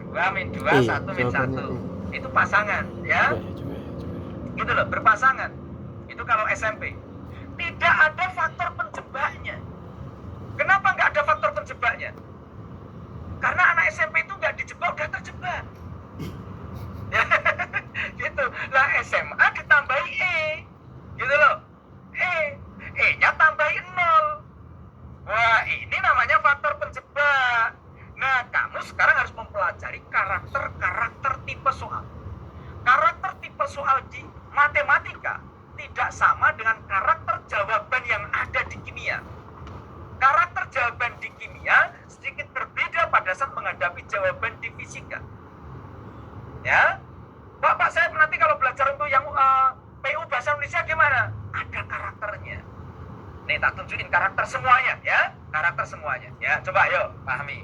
2, min 2, 1, min 1. Itu pasangan ya.
Coba.
Gitu loh, berpasangan. Itu kalau SMP. Tidak ada faktor penjebaknya. Kenapa nggak ada faktor penjebaknya? Karena anak SMP itu nggak dijebak, udah terjebak. Ya, gitu. Lah SMA ditambahi E. Gitu loh. E-nya tambahi 0. Wah, ini namanya faktor penjebak. Nah, kamu sekarang harus mempelajari karakter tipe soal. Karakter tipe soal di matematika tidak sama dengan karakter jawaban yang ada di kimia. Karakter jawaban di kimia sedikit berbeda pada saat menghadapi jawaban di fisika. Ya, Pak, saya nanti kalau belajar untuk yang PU Bahasa Indonesia gimana? Ada karakternya. Nih, tak tunjukin karakter semuanya ya, karakter semuanya. Ya, coba yuk pahami.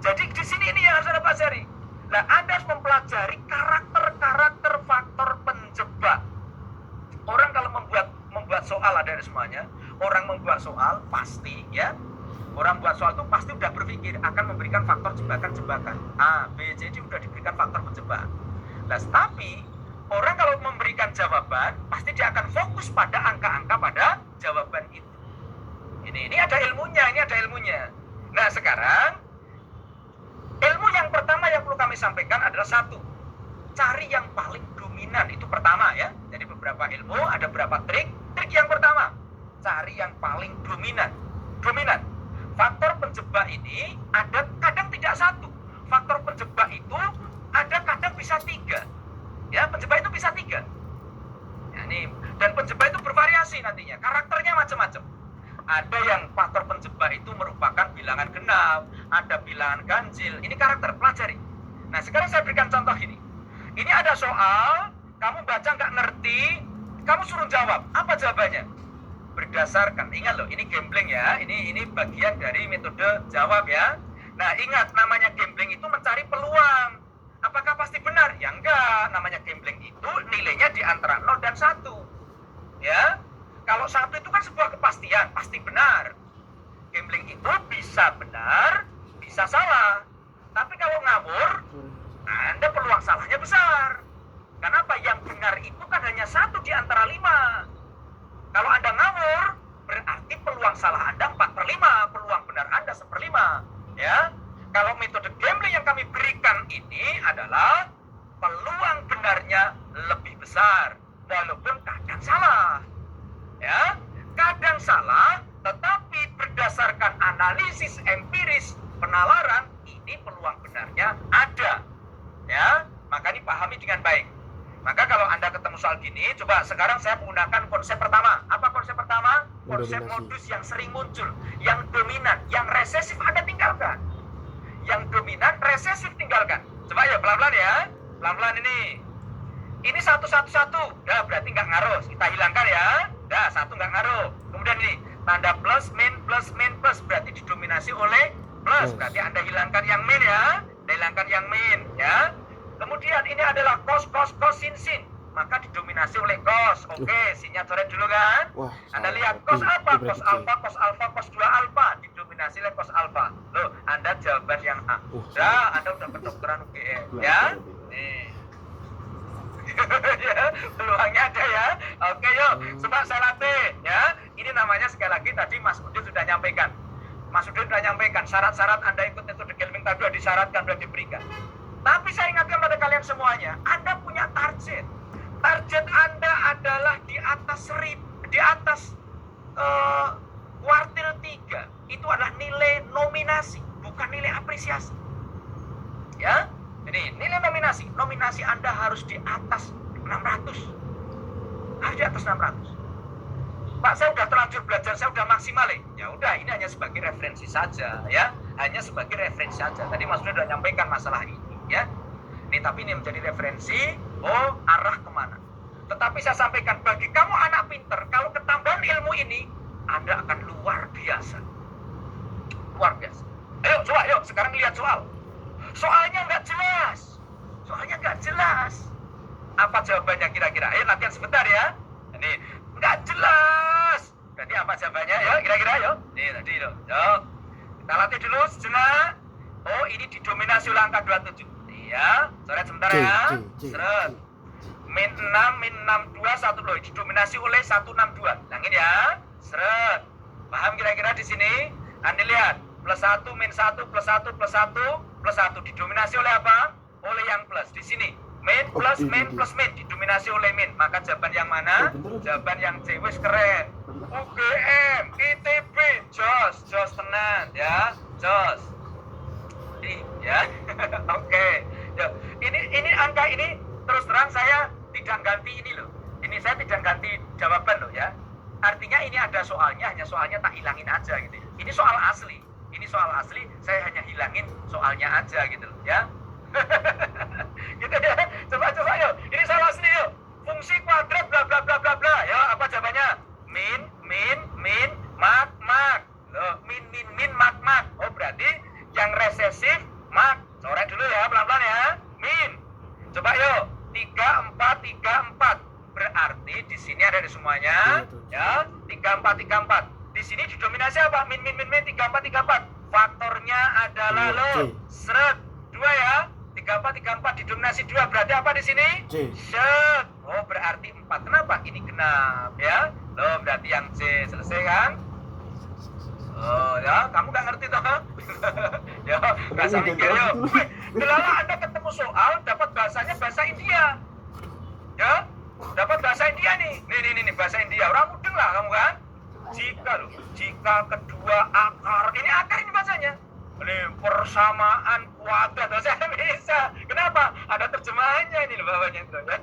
Jadi di sini ini yang harus Anda pelajari. Nah, Anda harus mempelajari karakter faktor penjebak. Orang kalau membuat soal ada semuanya. Orang membuat soal pasti ya. Orang buat soal itu pasti udah berpikir akan memberikan faktor jebakan-jebakan. A, B, C, D udah diberikan faktor penjebak. Nah, tapi orang kalau memberikan jawaban pasti dia akan fokus pada angka-angka pada jawaban itu. Ini ada ilmunya, Nah, sekarang ilmu yang pertama yang perlu kami sampaikan adalah satu, cari yang paling dominan, itu pertama ya. Jadi beberapa ilmu, ada beberapa trik. Trik yang pertama, cari yang paling dominan. Faktor penjebak ini ada kadang tidak satu. Faktor penjebak itu ada kadang bisa 3. Ya, penjebak itu bisa 3. Ya, nih, dan penjebak itu bervariasi nantinya, karakternya macam-macam. Ada yang faktor penjebak itu merupakan bilangan genap, ada bilangan ganjil. Ini karakter, pelajari. Nah, sekarang saya berikan contoh gini. Ini ada soal, kamu baca nggak ngerti, kamu suruh jawab. Apa jawabannya? Berdasarkan, ingat loh, ini gambling ya. Ini bagian dari metode jawab ya. Nah, ingat, namanya gambling itu mencari peluang. Apakah pasti benar? Ya enggak. Namanya gambling itu nilainya di antara 0 dan 1. Ya. Kalau 1 itu kan sebuah kepastian, pasti benar. Gambling itu bisa benar, bisa salah. Tapi kalau ngawur, Anda peluang salahnya besar. Kenapa? Yang benar itu kan hanya 1 di antara 5. Kalau Anda ngawur, berarti peluang salah Anda 4/5, peluang benar Anda 1/5. Ya. Kalau metode gambling yang kami berikan ini adalah peluang benarnya lebih besar, walaupun kadang salah. Ya, kadang salah, tetapi berdasarkan analisis empiris penalaran, ini peluang benarnya ada. Ya, maka ini pahami dengan baik. Maka kalau Anda ketemu soal gini, coba sekarang saya menggunakan konsep pertama. Apa konsep pertama? Konsep modus yang sering muncul, yang dominan, yang resesif Anda tinggalkan. Yang dominan, resesif tinggalkan. Coba ya, pelan-pelan ya. Pelan-pelan ini. Ini 111. Dah, berarti nggak ngaruh. Kita hilangkan ya. Dah, 1 nggak ngaruh. Kemudian ini, tanda plus, min, berarti didominasi oleh plus. Berarti Anda hilangkan yang min ya. Anda hilangkan yang min ya. Kemudian ini adalah cos, sin. Maka didominasi oleh cos. Oke, sinnya coret dulu kan.
Wah,
Anda lihat cos apa? Cos alfa, cos 2 alfa. Didominasi oleh cos alfa. Loh, Anda jawaban yang A. Dah, Anda udah kedokteran UGM ya. Nih. Ya, peluangnya ada ya. Oke, yuk, coba saya latih ya. Ini namanya sekali lagi tadi Mas Udin sudah nyampaikan. Syarat-syarat Anda ikut metode gambling tadi sudah disyaratkan, sudah diberikan. Tapi saya ingatkan pada kalian semuanya, Anda punya target. Target Anda adalah di atas kuartil 3. Itu adalah nilai nominasi, bukan nilai apresiasi. Ya, ini nilai nominasi. Nominasi Anda harus di atas 600. Harus di atas 600. Pak, saya udah terlanjur belajar, saya udah maksimal ya. Udah, ini hanya sebagai referensi saja ya. Hanya sebagai referensi saja. Tadi Mas sudah nyampaikan masalah ini ya. Ini tapi ini menjadi referensi, arah kemana. Tetapi saya sampaikan, bagi kamu anak pinter, kalau ketambahan ilmu ini, Anda akan luar biasa. Luar biasa. Ayo, coba, yuk, sekarang lihat soal. Soalnya nggak jelas. Soalnya nggak jelas. Apa jawabannya kira-kira? Ayo, latihan sebentar ya. Ini, nggak jelas. Berarti apa jawabannya? Yuk, kira-kira, yuk. Nih, tadi, yuk. Kita latih dulu sejenak. Oh, ini didominasi oleh angka 27. Iya, coret sebentar ya. Seret. Min 6, min 62, 1 loh. Didominasi oleh 162. Langin ya. Seret. Paham kira-kira di sini? Anda lihat. Plus 1, min 1, plus 1, plus 1, plus 1. Didominasi oleh apa? Oleh yang plus. Di sini. Min plus min plus min. Didominasi oleh min. Maka jawaban yang mana? Jawaban yang C. Wis keren. UGM, ITB, jos tenan ya. Jos. Ya. Oke. Ya. Ini angka ini terus terang saya tidak ganti ini loh. Ini saya tidak ganti jawaban loh ya. Artinya ini ada soalnya, hanya soalnya tak hilangin aja gitu. Ini soal asli. Ini soal asli, saya hanya hilangin soalnya aja gitu loh ya. Gitu ya. Coba yuk. Ini soal asli yuk. Fungsi kuadrat bla bla bla bla bla. Ya, apa jawabannya? Min, mak. Loh, min, mak. Oh, berarti yang resesif mak. Coret dulu ya, pelan-pelan ya. Min. Coba yuk. 34. Berarti di sini ada di semuanya. Ya, 34. Di sini didominasi apa? Min, 34. Faktornya adalah lo. Seret. 2 ya. 34 didominasi 2. Berarti apa di sini? Set. Oh, berarti 4. Kenapa? Ini genap ya. Loh, berarti yang C. Selesai kan? Oh, ya. Kamu gak ngerti toh? Ya, bahasa mikir yuk. Delala Anda ketemu soal, dapat bahasanya bahasa India. Ya. Dapat bahasa India nih. Nih bahasa India. Orang mudeng lah kamu kan? Jika kedua akar, ini akar ini bahasanya. Ini persamaan kuadrat, saya bisa. Kenapa? Ada terjemahannya ini loh bawahnya itu. Ya.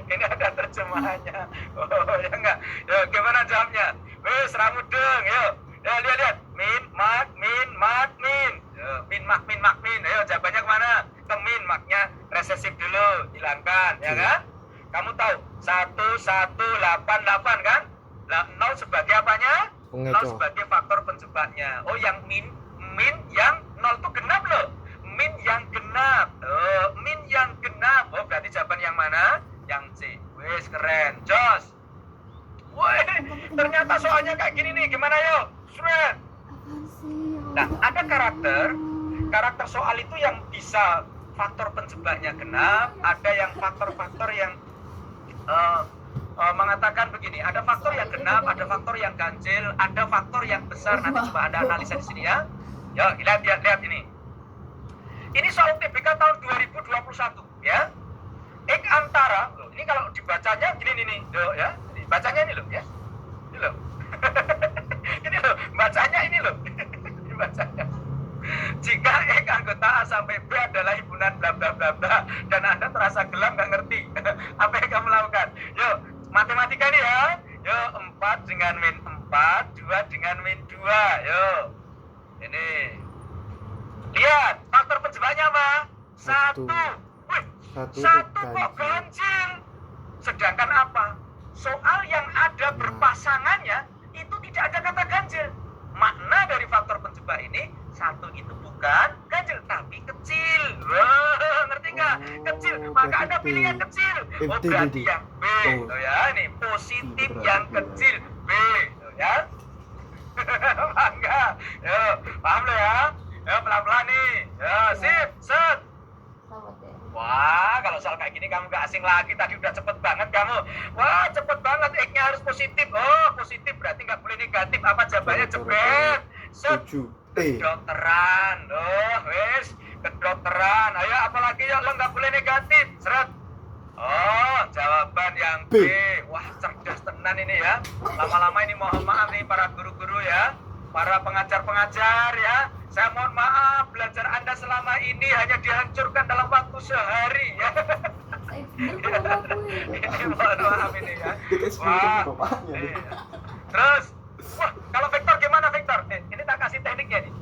Ini ada terjemahannya. Oh ya enggak? Ya gimana jawabnya? Wes ramudeng, yuk. Ya lihat. Min, mak, min. Yo, min, mak, min. Ayo jawabannya kemana? Ke min, maknya resesif dulu, hilangkan, ya kan? Kamu tahu 1188 kan? 0 sebagai apanya? 0 sebagai faktor penjebaknya. Oh, yang min yang 0 itu genap loh. Min yang genap. Min yang genap. Oh, berarti jawaban yang mana? Yang C. Wes keren. Jos. Woi, ternyata soalnya kayak gini nih. Gimana yuk? Sret. Nah, ada karakter soal itu yang bisa faktor penjebaknya genap, ada yang faktor-faktor yang mengatakan begini, ada faktor yang genap, ada faktor yang ganjil, ada faktor yang besar. Nanti coba Anda analisa di sini ya. Ya, lihat ini. Ini soal TBK tahun 2021 ya. X antara, loh, ini kalau dibacanya gini nih, loh ya. Bacanya ini loh ya. Ini loh. Ini loh, bacanya ini loh. Bacanya. Jika X anggota A sampai B adalah himpunan bla bla bla bla dan Anda terasa gelap nggak ngerti apa yang kamu lakukan. Yuk, matematika nih ya. Yuk, 4 dengan min 4, 2 dengan min 2. Yuk. Ini. Lihat, faktor penjebaknya apa? 1. Wih, 1 kok ganjil. Sedangkan apa? Soal yang ada berpasangannya itu tidak ada kata ganjil. Makna dari faktor penjebak ini, 1 itu bukan ganjil tapi kecil. Wah, ngerti nggak? Kecil. Maka Anda pilih yang kecil. Oh, berarti yang B. Oh ya, ini positif yang kecil B. Oh ya. Enggak. Yo, paham lo ya? Ya, pelan-pelan nih. Ya, sip, set. Wah, kalau soal kayak gini kamu gak asing lagi. Tadi udah cepet banget kamu. Wah, cepet banget. X-nya harus positif. Oh, positif berarti gak boleh negatif. Apa jawabannya? Cepet. Set. Kedokteran. Oh, wes. Kedokteran. Ayo, apalagi ya lo gak boleh negatif. Seret. Oh, jawaban yang B. Wah, cerdas tenan ini ya. Lama-lama ini mohon maaf nih para guru-guru ya. Para pengajar-pengajar ya. Saya mohon maaf, belajar Anda selama ini hanya dihancurkan dalam waktu sehari ya. Ini mohon maaf ini ya. Wah. Terus, wah, kalau vektor gimana vektor? Ini tak kasih tekniknya nih.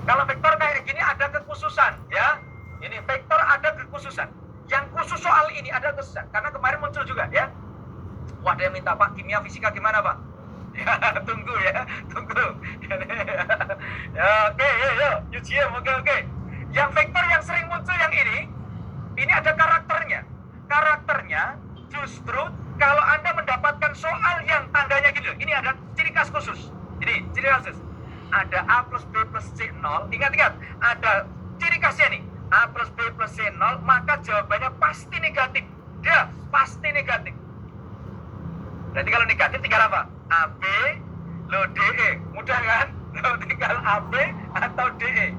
Kalau vektor kayak gini ada kekhususan ya. Ini vektor ada kekhususan. Yang khusus soal ini ada kekhususan. Karena kemarin muncul juga ya. Wah, ada yang minta Pak, kimia fisika gimana Pak? Ya, tunggu ya, tunggu. Ya, oke, yuk, UGM, oke. Yang vektor yang sering muncul yang ini ada karakternya. Karakternya justru kalau Anda mendapatkan soal yang tandanya gitu, ini ada ciri khas khusus. Jadi, ciri khas khusus. Ada A plus B plus C 0, ingat-ingat, ada ciri khasnya nih. A plus B plus C 0, maka jawabannya pasti negatif. Dia pasti negatif. Berarti kalau negatif tinggal apa? AB, lo DE. Mudah kan? Lo tinggal AB atau DE.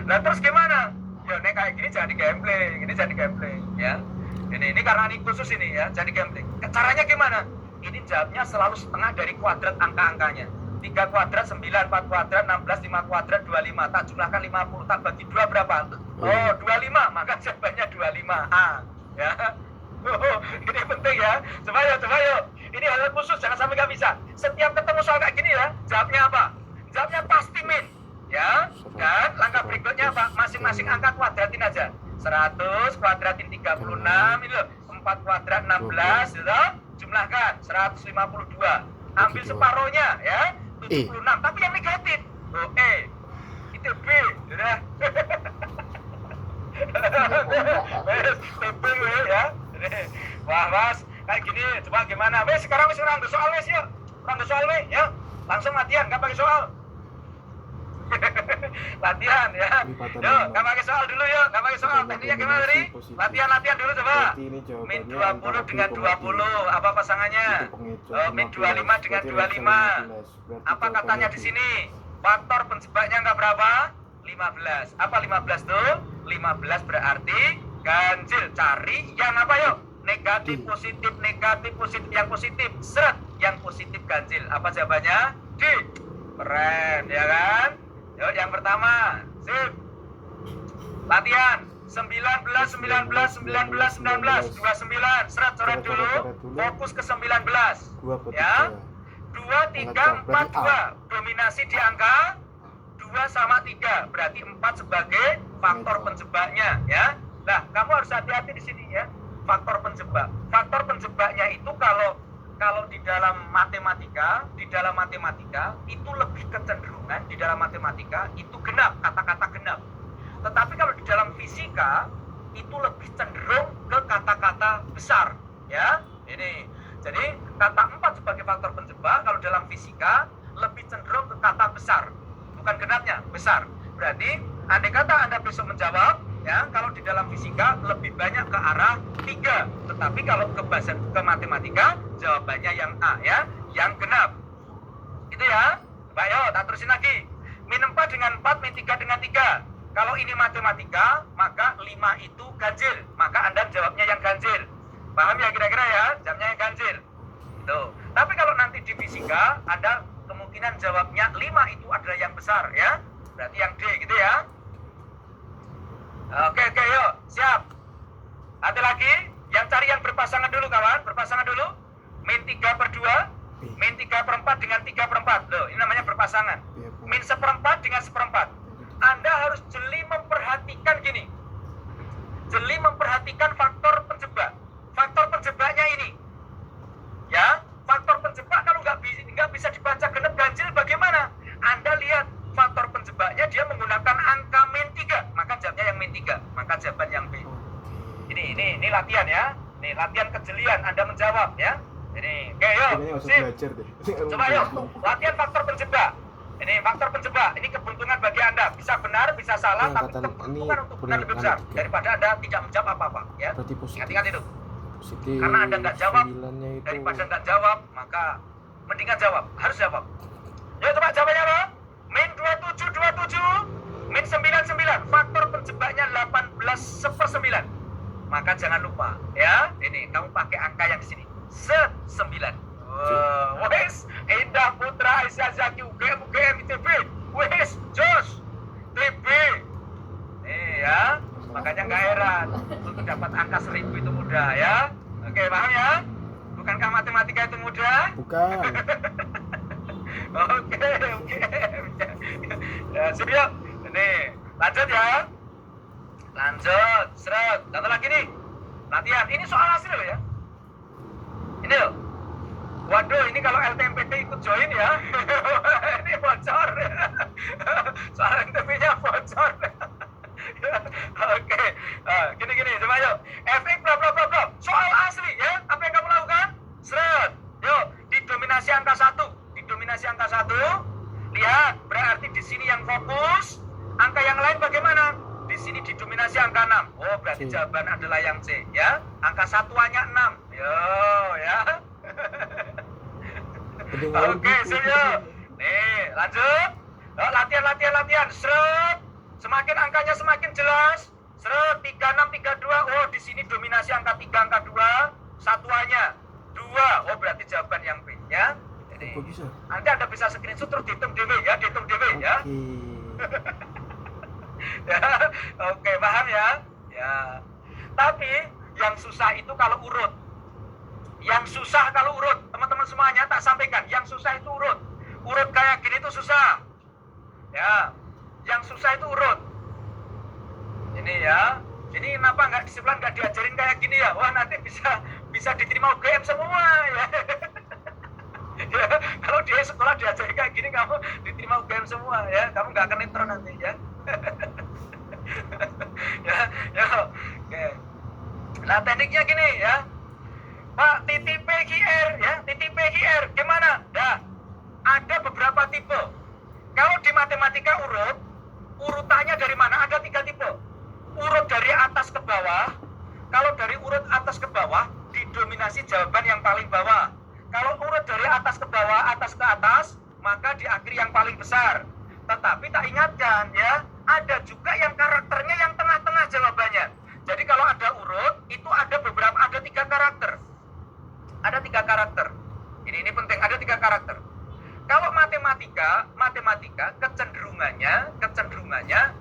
Nah terus gimana? Ya nek kayak gini jadi gambling. Ini jadi gambling ya. Ini karena ini khusus ini ya, jadi gambling. Caranya gimana? Ini jawabnya selalu setengah dari kuadrat angka-angkanya. 3 kuadrat, 9, 4 kuadrat, 16, 5 kuadrat, 25. Tak jumlahkan 50, tak bagi 2 berapa? Oh, 25. Maka jawabannya 25A. Ya. Ini penting ya. Coba yuk. Ini hal khusus, jangan sampai nggak bisa. Setiap ketemu soal kayak gini ya, jawabnya apa? Jawabnya pasti min. Ya, dan langkah berikutnya apa? Masing-masing angka kuadratin aja. 100 kuadratin 36, ini loh. 4 kuadrat 16, gitu. Jumlahkan 152. Ambil separohnya ya, 76. Tapi yang negatif. Oh, itu B, sudah. B ya. Wah, Mas, kayak gini, coba gimana? Wes, sekarang wes orang soal wes yuk. Orang soal wes, ya. Langsung latihan, nggak pakai soal. Latihan ya. Yuk, nggak pakai soal dulu yuk, nggak pakai soal. Tekniknya gimana tadi? Latihan dulu coba. Min 20 dengan 20, apa pasangannya? Min 25 dengan 25. Apa katanya di sini? Faktor penjebaknya nggak berapa? 15. Apa 15 tuh? 15 berarti ganjil. Cari yang apa yuk? Negatif, positif, yang positif. Seret, yang positif ganjil. Apa jawabannya? D. Keren, ya kan? Yuk, yang pertama. Sip. Latihan. 19. 29. Seret, coret dulu. Fokus ke 19. Ya. 2, 3, 4, 2. Dominasi di angka 2 sama 3. Berarti 4 sebagai faktor penjebaknya, ya. Nah, kamu harus hati-hati di sini ya. Faktor penjebak. Faktor penjebaknya itu kalau di dalam matematika itu lebih kecenderungan di dalam matematika itu genap, kata-kata genap. Tetapi kalau di dalam fisika itu lebih cenderung ke kata-kata besar, ya. Ini. Jadi kata 4 sebagai faktor penjebak kalau dalam fisika lebih cenderung ke kata besar. Bukan genapnya, besar. Berarti andai kata Anda besok menjawab, ya, kalau di dalam fisika lebih banyak ke arah 3. Tetapi kalau ke matematika jawabannya yang A, ya, yang genap. Itu ya. Baik, yuk, tak terusin lagi. Min 4 dengan 4, min 3 dengan 3. Kalau ini matematika, maka 5 itu ganjil. Maka Anda jawabnya yang ganjil. Paham ya kira-kira ya? Jawabnya yang ganjil. Tuh. Tapi kalau nanti di fisika, Anda kemungkinan jawabnya 5 itu adalah yang besar, ya. Berarti yang D gitu ya. Oke, yuk. Siap. Ada lagi? Yang cari yang berpasangan dulu, kawan. Berpasangan dulu. Min 3/2. Min 3/4 dengan 3/4. Loh, ini namanya berpasangan. Min 1/4 dengan 1/4. Anda harus jeli memperhatikan gini. Jeli memperhatikan faktor penjebak. Faktor penjebaknya ini. Ya, faktor penjebak kalau nggak bisa dibaca genep ganjil bagaimana? Anda lihat faktor penjebaknya dia menggunakan angka min 3, maka jawabnya yang min 3, maka jawaban yang B. Ini latihan ya. Nih, latihan kejelian Anda menjawab ya. Ini, oke yuk. Sip. Coba yuk, latihan faktor penjebak. Ini faktor penjebak, ini keberuntungan bagi Anda. Bisa benar, bisa salah, tapi keberuntungan untuk benar lebih besar daripada Anda tidak menjawab apa-apa ya. Ingat-ingat itu.
Positif.
Karena Anda nggak jawab, daripada nggak jawab, maka mendingan jawab, harus jawab. Yuk coba jawabannya apa? Min 27, min 99. Faktor penjebaknya 18/9. Maka jangan lupa, ya. Ini kamu pakai angka yang di sini. 9. Wes, Indah Putra Aisyah Zaki UGM ITB. Wes, jos. mudah ya. Oke, paham ya? Bukankah matematika itu mudah?
Bukan.
Oke. Ya, sip yuk. Nih, lanjut ya. Lanjut, seret. Satu lagi nih. Latihan. Ini soal asli loh ya. Ini loh. Waduh, ini kalau LTMPT ikut join ya. Ini bocor. Soal LTMPT-nya bocor. Oke. Gini, coba yuk. Fx bla bla bla bla. Soal asli ya. Apa yang kamu lakukan? Seret. Yuk, didominasi angka 1. Didominasi angka 1. Lihat, berarti di sini yang fokus. Angka yang lain bagaimana? Di sini didominasi angka 6. Oh, berarti jawaban adalah yang C ya. Angka satuannya 6. Yo, ya. Oke, yuk. Nih, lanjut. Latihan. Seret. Semakin angkanya semakin jelas. Seret, 3632. Oh, di sini dominasi angka 3, angka 2. Satuannya 2. Oh, berarti jawaban yang B ya. Jadi,
Kok bisa?
nanti Anda bisa screenshot terus dihitung DW ya, ya. Ya. Oke, paham ya? Ya. Tapi yang susah itu kalau urut. Teman-teman semuanya tak sampaikan, yang susah itu urut. Urut kayak gini itu susah. Ya. Yang susah itu urut. Ini ya. Ini kenapa nggak disiplin, nggak diajarin kayak gini ya? Wah, nanti bisa diterima UGM semua ya. Ya, kalau dia sekolah diajarin kayak gini, kamu diterima UGM semua ya. Kamu nggak akan intro nanti ya. Ya, oke. Nah, tekniknya gini ya. Pak, titik PQR ya, titik PQR gimana? Nah, ada beberapa tipe. Kalau di matematika urutannya dari mana? Ada 3 tipe. Urut dari atas ke bawah. Kalau dari urut atas ke bawah, didominasi jawaban yang paling bawah. Kalau urut dari atas ke bawah, atas ke atas, maka diakhiri yang paling besar. Tetapi tak ingatkan ya, ada juga yang karakternya yang tengah-tengah jawabannya. Jadi kalau ada urut, itu ada 3 karakter. Ada 3 karakter. Ini penting, ada 3 karakter. Kalau matematika kecenderungannya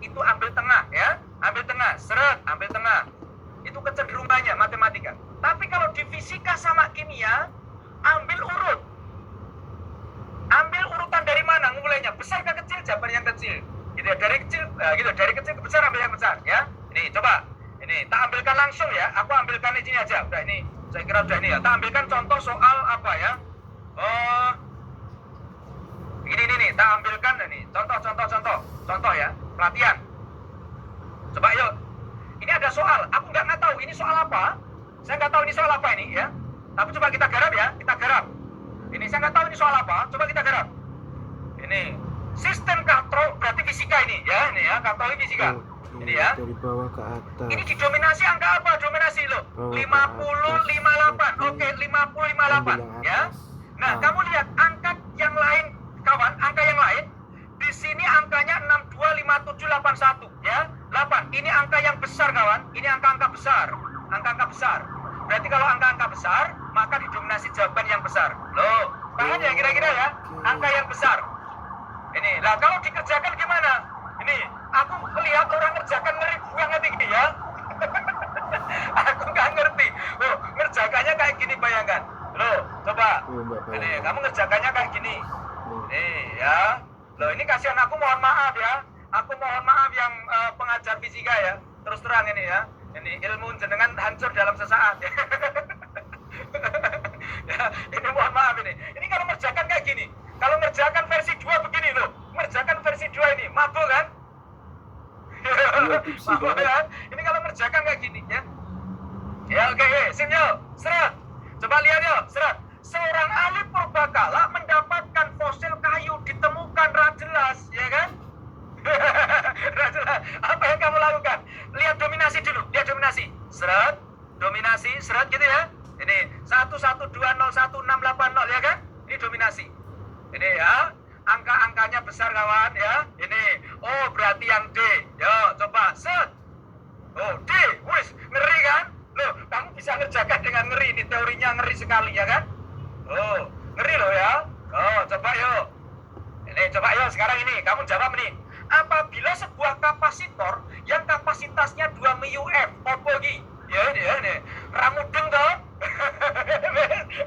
itu ambil tengah ya. Ambil tengah, seret, ambil tengah. Itu kecenderungannya matematika. Tapi kalau di fisika sama kimia, ambil urut. Ambil urutan dari mana mulainya? Besar ke kecil, jawaban yang kecil. Gitu ya, dari kecil ke besar ambil yang besar ya. Ini coba. Ini tak ambilkan langsung ya. Aku ambilkan di sini aja. Udah ini. Saya kira udah ini ya. Tak ambilkan contoh soal apa ya? Ini nih, tak ambilkan ini. Contoh ya. Pelatihan. Coba yuk. Ini ada soal. Aku nggak tahu ini soal apa. Saya nggak tahu ini soal apa ini ya. Tapi coba kita garap ya. Kita garap. Ini saya nggak tahu ini soal apa. Coba kita garap. Ini sistem katrol berarti fisika ini ya. Ini ya, katrol fisika. Ini ya.
Dari bawah ke atas.
Ini didominasi angka apa? Dominasi lo. 5058. Oke, 5058 ya. Nah, kamu lihat angka yang lain, kawan, angka yang lain. Di sini angkanya 625781 ya. 8. Ini angka yang besar, kawan. Ini angka-angka besar. Angka-angka besar. Berarti kalau angka-angka besar, maka didominasi jawaban yang besar. Loh, paham ya kira-kira ya? Angka yang besar. Ini. Lah, kalau dikerjakan gimana? Ini, aku lihat orang ngerjakan ngeri banget ini ya. Aku nggak ngerti. Loh, ngerjakannya kayak gini, bayangkan. Loh, coba. Ini, kamu ngerjakannya kayak gini. Nih ya. Loh, ini kasihan aku, mohon maaf ya. Aku mohon maaf yang pengajar fisika ya. Terus terang ini ya. Ini ilmu jenengan hancur dalam sesaat ya. Ya, ini mohon maaf ini. Ini kalau ngerjakan kayak gini. Kalau ngerjakan versi 2 begini loh. Ngerjakan versi 2 ini, mabuk kan? Mabuk kan? Ini kalau ngerjakan kayak gini ya. Ya oke, sip yuk. Seret. Coba lihat yuk, seret. Seorang ahli purbakala mendapatkan fosil kayu ditemukan jelas, ya kan? Jelas. Apa yang kamu lakukan? Lihat dominasi dulu, lihat dominasi. Seret, dominasi, seret gitu ya. Ini 112010680 ya kan? Ini dominasi. Ini ya, angka-angkanya besar kawan ya. Ini, oh berarti yang D. Yo, coba set. Oh D, wis ngeri kan? Loh, kamu bisa ngerjakan dengan ngeri. Ini teorinya ngeri sekali ya kan? Oh, ngeri loh ya. Oh, coba yuk. Ini coba yuk sekarang ini, kamu jawab nih. Apabila sebuah kapasitor yang kapasitasnya 2 μF, apa iki? Ya ini. ramudeng toh.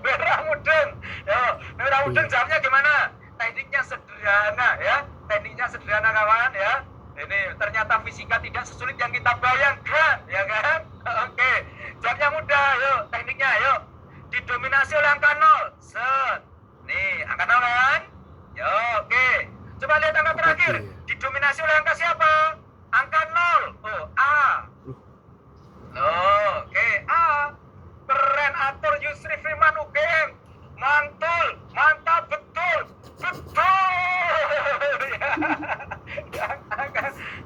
Ramudeng. Yo, ramudeng jawabnya gimana? Tekniknya sederhana ya. Tekniknya sederhana kawan ya. Ini ternyata fisika tidak sesulit yang kita bayangkan, ya kan? Oke, jawabnya mudah, yuk. Tekniknya, yuk. Didominasi oleh angka 0. Set. Nih, angka 0 kan? Yo, oke. Coba lihat angka terakhir. Didominasi oleh angka siapa? Angka 0. Oh, A. Oh, oke, A. Keren atur Yusri Firman UGM. Mantul, mantap, betul.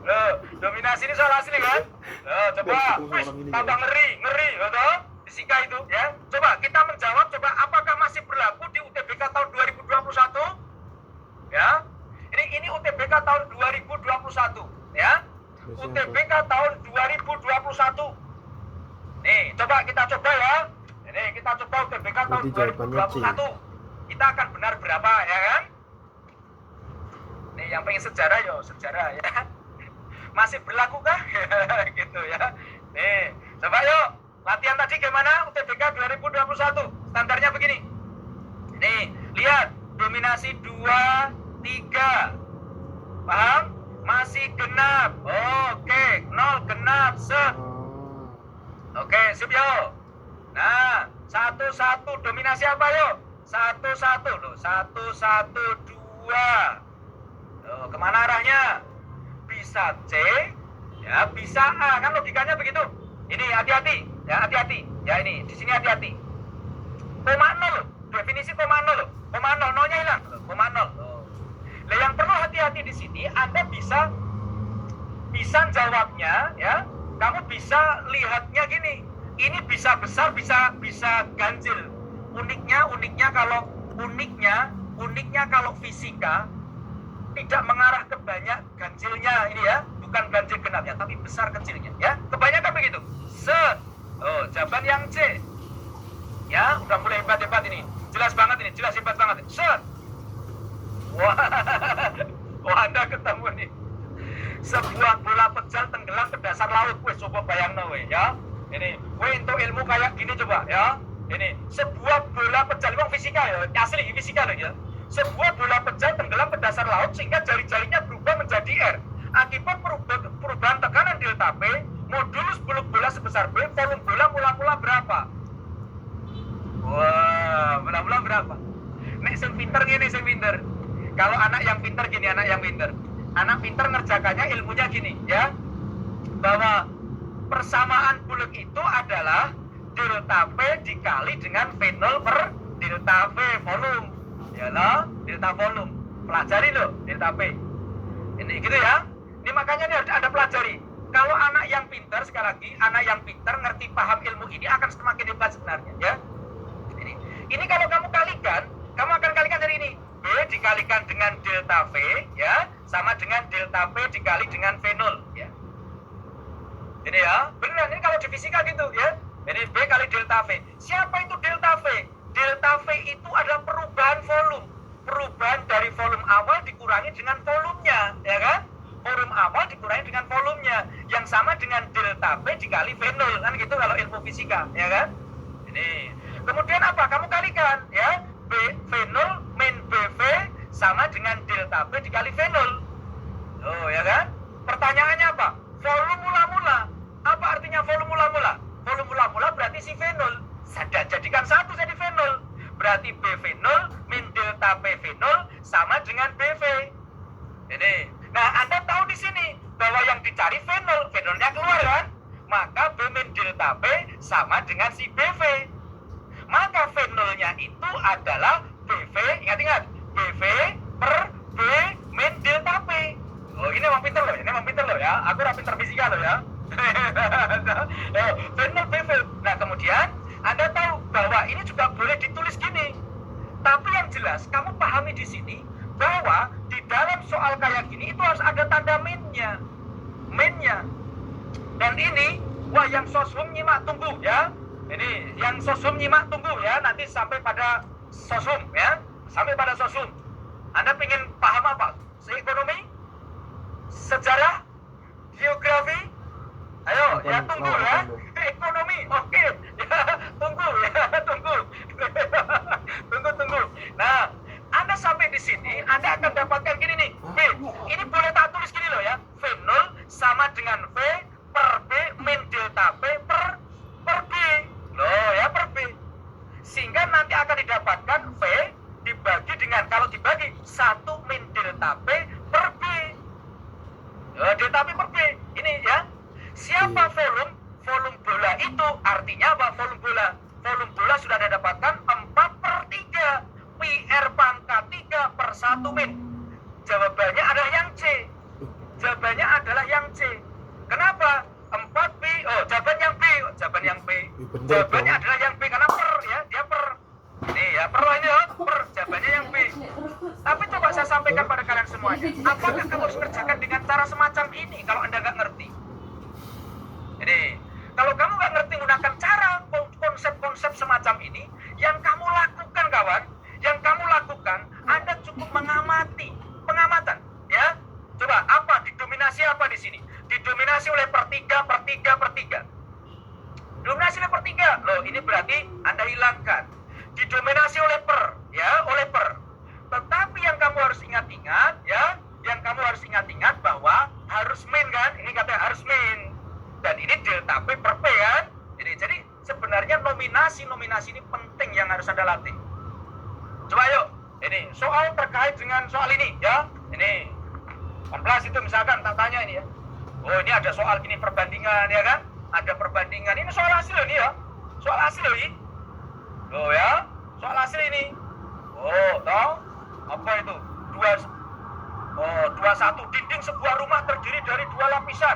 Loh, dominasi ini soal asli kan? Loh, coba, tambah ngeri, betul? Fisika itu, ya. Coba kita menjawab, coba apakah masih berlaku di UTBK tahun 2021? Ya, ini UTBK tahun 2021, ya. UTBK tahun 2021. Nih, coba kita coba ya. Ini kita coba UTBK tahun 2021. Kita akan benar berapa, ya kan? Nih, yang pengen sejarah yo, sejarah ya. Masih berlaku kah? Gitu ya. Nih, coba yuk. Latihan tadi gimana? UTBK 2021. Standarnya begini. Nih, lihat. Dominasi 2, 3. Paham? Masih genap. Oke, 0 genap. Set. Oke, sip yuk. Nah, 1-1 dominasi apa yuk? 1-1 loh. 1-1, 2. Loh, kemana arahnya? Bisa C, ya bisa A, kan logikanya begitu. Ini hati-hati, ya hati-hati. Ya ini, di sini hati-hati. Koma 0 loh, definisi koma 0 loh. Koma 0, nolnya hilang. Koma 0. Nah, yang perlu hati-hati di sini, Anda bisa jawabnya, ya. Kamu bisa lihatnya gini. Ini bisa besar, bisa ganjil. Uniknya kalau fisika tidak mengarah ke banyak ganjilnya ini ya, bukan ganjil genapnya, tapi besar kecilnya ya. Kebanyakan begitu. Set. Oh, jawaban yang C. Ya, udah mulai hebat-hebat ini. Jelas banget ini, jelas hebat banget. Set. Wah, Anda ketemu nih. Sebuah bola pejal tenggelam ke dasar laut. Weh, coba bayangno weh ya. Ini, weh untuk ilmu kayak gini coba ya. Ini, sebuah bola pejal, memang fisika ya, asli fisika loh ya. Sebuah bola pejal tenggelam ke dasar laut sehingga jari-jarinya berubah menjadi R. Akibat perubahan tekanan delta P, modulus buluk bola sebesar B, volume bola mula-mula berapa? Wah, mula-mula berapa? Nek sing pinter gini, sing pinter. Kalau anak yang pinter gini, anak yang pinter. Anak pinter ngerjakannya ilmunya gini, ya. Bahwa persamaan buluk itu adalah delta P dikali dengan V0 per delta V volume. Yalah, delta volume. Pelajari loh, delta P. Ini gitu ya. Ini makanya ini harus Anda pelajari. Kalau anak yang pintar, sekali lagi, anak yang pintar ngerti paham ilmu ini akan semakin hebat sebenarnya, ya. Ini kalau kamu kalikan, kamu akan kalikan dari ini. B dikalikan dengan delta V, ya, sama dengan delta P dikali dengan V0, ya. Ini ya, beneran ini kalau di fisika gitu, ya. Ini B kali delta V. Siapa itu delta V? Delta V itu adalah perubahan volume. Perubahan dari volume awal dikurangi dengan volumenya, ya kan? Volume awal dikurangi dengan volumenya, yang sama dengan delta P dikali V0, kan gitu kalau ilmu fisika, ya kan? Ini. Kemudian apa? Kamu kalikan, ya. V0 min BV sama dengan delta P dikali V0. Oh, ya kan? Pertanyaannya apa? Volume mula-mula. Apa artinya volume mula-mula? Volume mula-mula berarti si V0. Jadikan satu jadi V0. Berarti BV0 min delta PV0 sama dengan BV. Ini. Nah, Anda tahu di sini bahwa yang dicari V0, V0-nya keluar kan? Maka B min delta P sama dengan si BV. Maka V0-nya itu adalah BV, ingat-ingat, BV per B min delta P. Oh, ini emang pinter loh ya. Aku udah pinter fisika loh ya. V0 BV. Nah, kemudian Anda tahu bahwa ini juga boleh ditulis gini. Tapi yang jelas, kamu pahami di sini bahwa di dalam soal kayak gini itu harus ada tanda minnya. Dan ini, wah yang sosum nyimak tunggu ya. Ini yang sosum nyimak tunggu ya. Nanti sampai pada sosum ya. Sampai pada sosum. Anda pengen paham apa? Ekonomi? Sejarah? Geografi? Ayo, ya tunggu ya. Ekonomi, oke. Ya, di sini Anda akan dapatkan gini nih. B, ini boleh tak tulis gini loh ya. V0 sama dengan V per B min delta P per B. Loh ya, per B. Sehingga nanti akan didapatkan V dibagi dengan, kalau dibagi 1 min delta P per B. Delta P per B. Ini ya. Siapa volume? Volume bola itu artinya apa? Volume bola. Volume bola sudah Anda dapatkan 4/3. PR pangkat 3 per 1 min. Jawabannya adalah yang C. Jawabannya adalah yang C. Kenapa? 4 pi. Oh, jawaban yang B. Jawaban yang B. Jawabannya adalah yang B karena per ya, dia per. Ini ya, per ini ya, per. Jawabannya yang B. Tapi coba saya sampaikan pada kalian semuanya. Apakah kamu harus kerjakan dengan cara semacam ini kalau Anda nggak ngerti? Jadi, kalau kamu nggak ngerti menggunakan cara konsep-konsep semacam ini, yang kamu lakukan kawan, yang kamu lakukan, Anda cukup mengamati, pengamatan, ya. Coba apa? Didominasi apa di sini? Didominasi oleh per 3/3/3. Dominasi oleh per 3. Loh, ini berarti Anda hilangkan. Didominasi oleh per, ya, oleh per. Tetapi yang kamu harus ingat-ingat, ya, yang kamu harus ingat-ingat bahwa harus min kan? Ini katanya harus min. Dan ini delta P per P kan? Jadi sebenarnya nominasi ini penting yang harus Anda latih. Coba yuk, ini soal terkait dengan soal ini ya. Ini 14 itu misalkan tak tanya ini ya. Oh, ini ada soal gini perbandingan ya kan? Ada perbandingan. Ini soal hasil ini ya. Soal hasil ini. Oh ya, soal hasil ini. Oh, tahu? Apa itu? 21 dinding sebuah rumah terdiri dari 2 lapisan.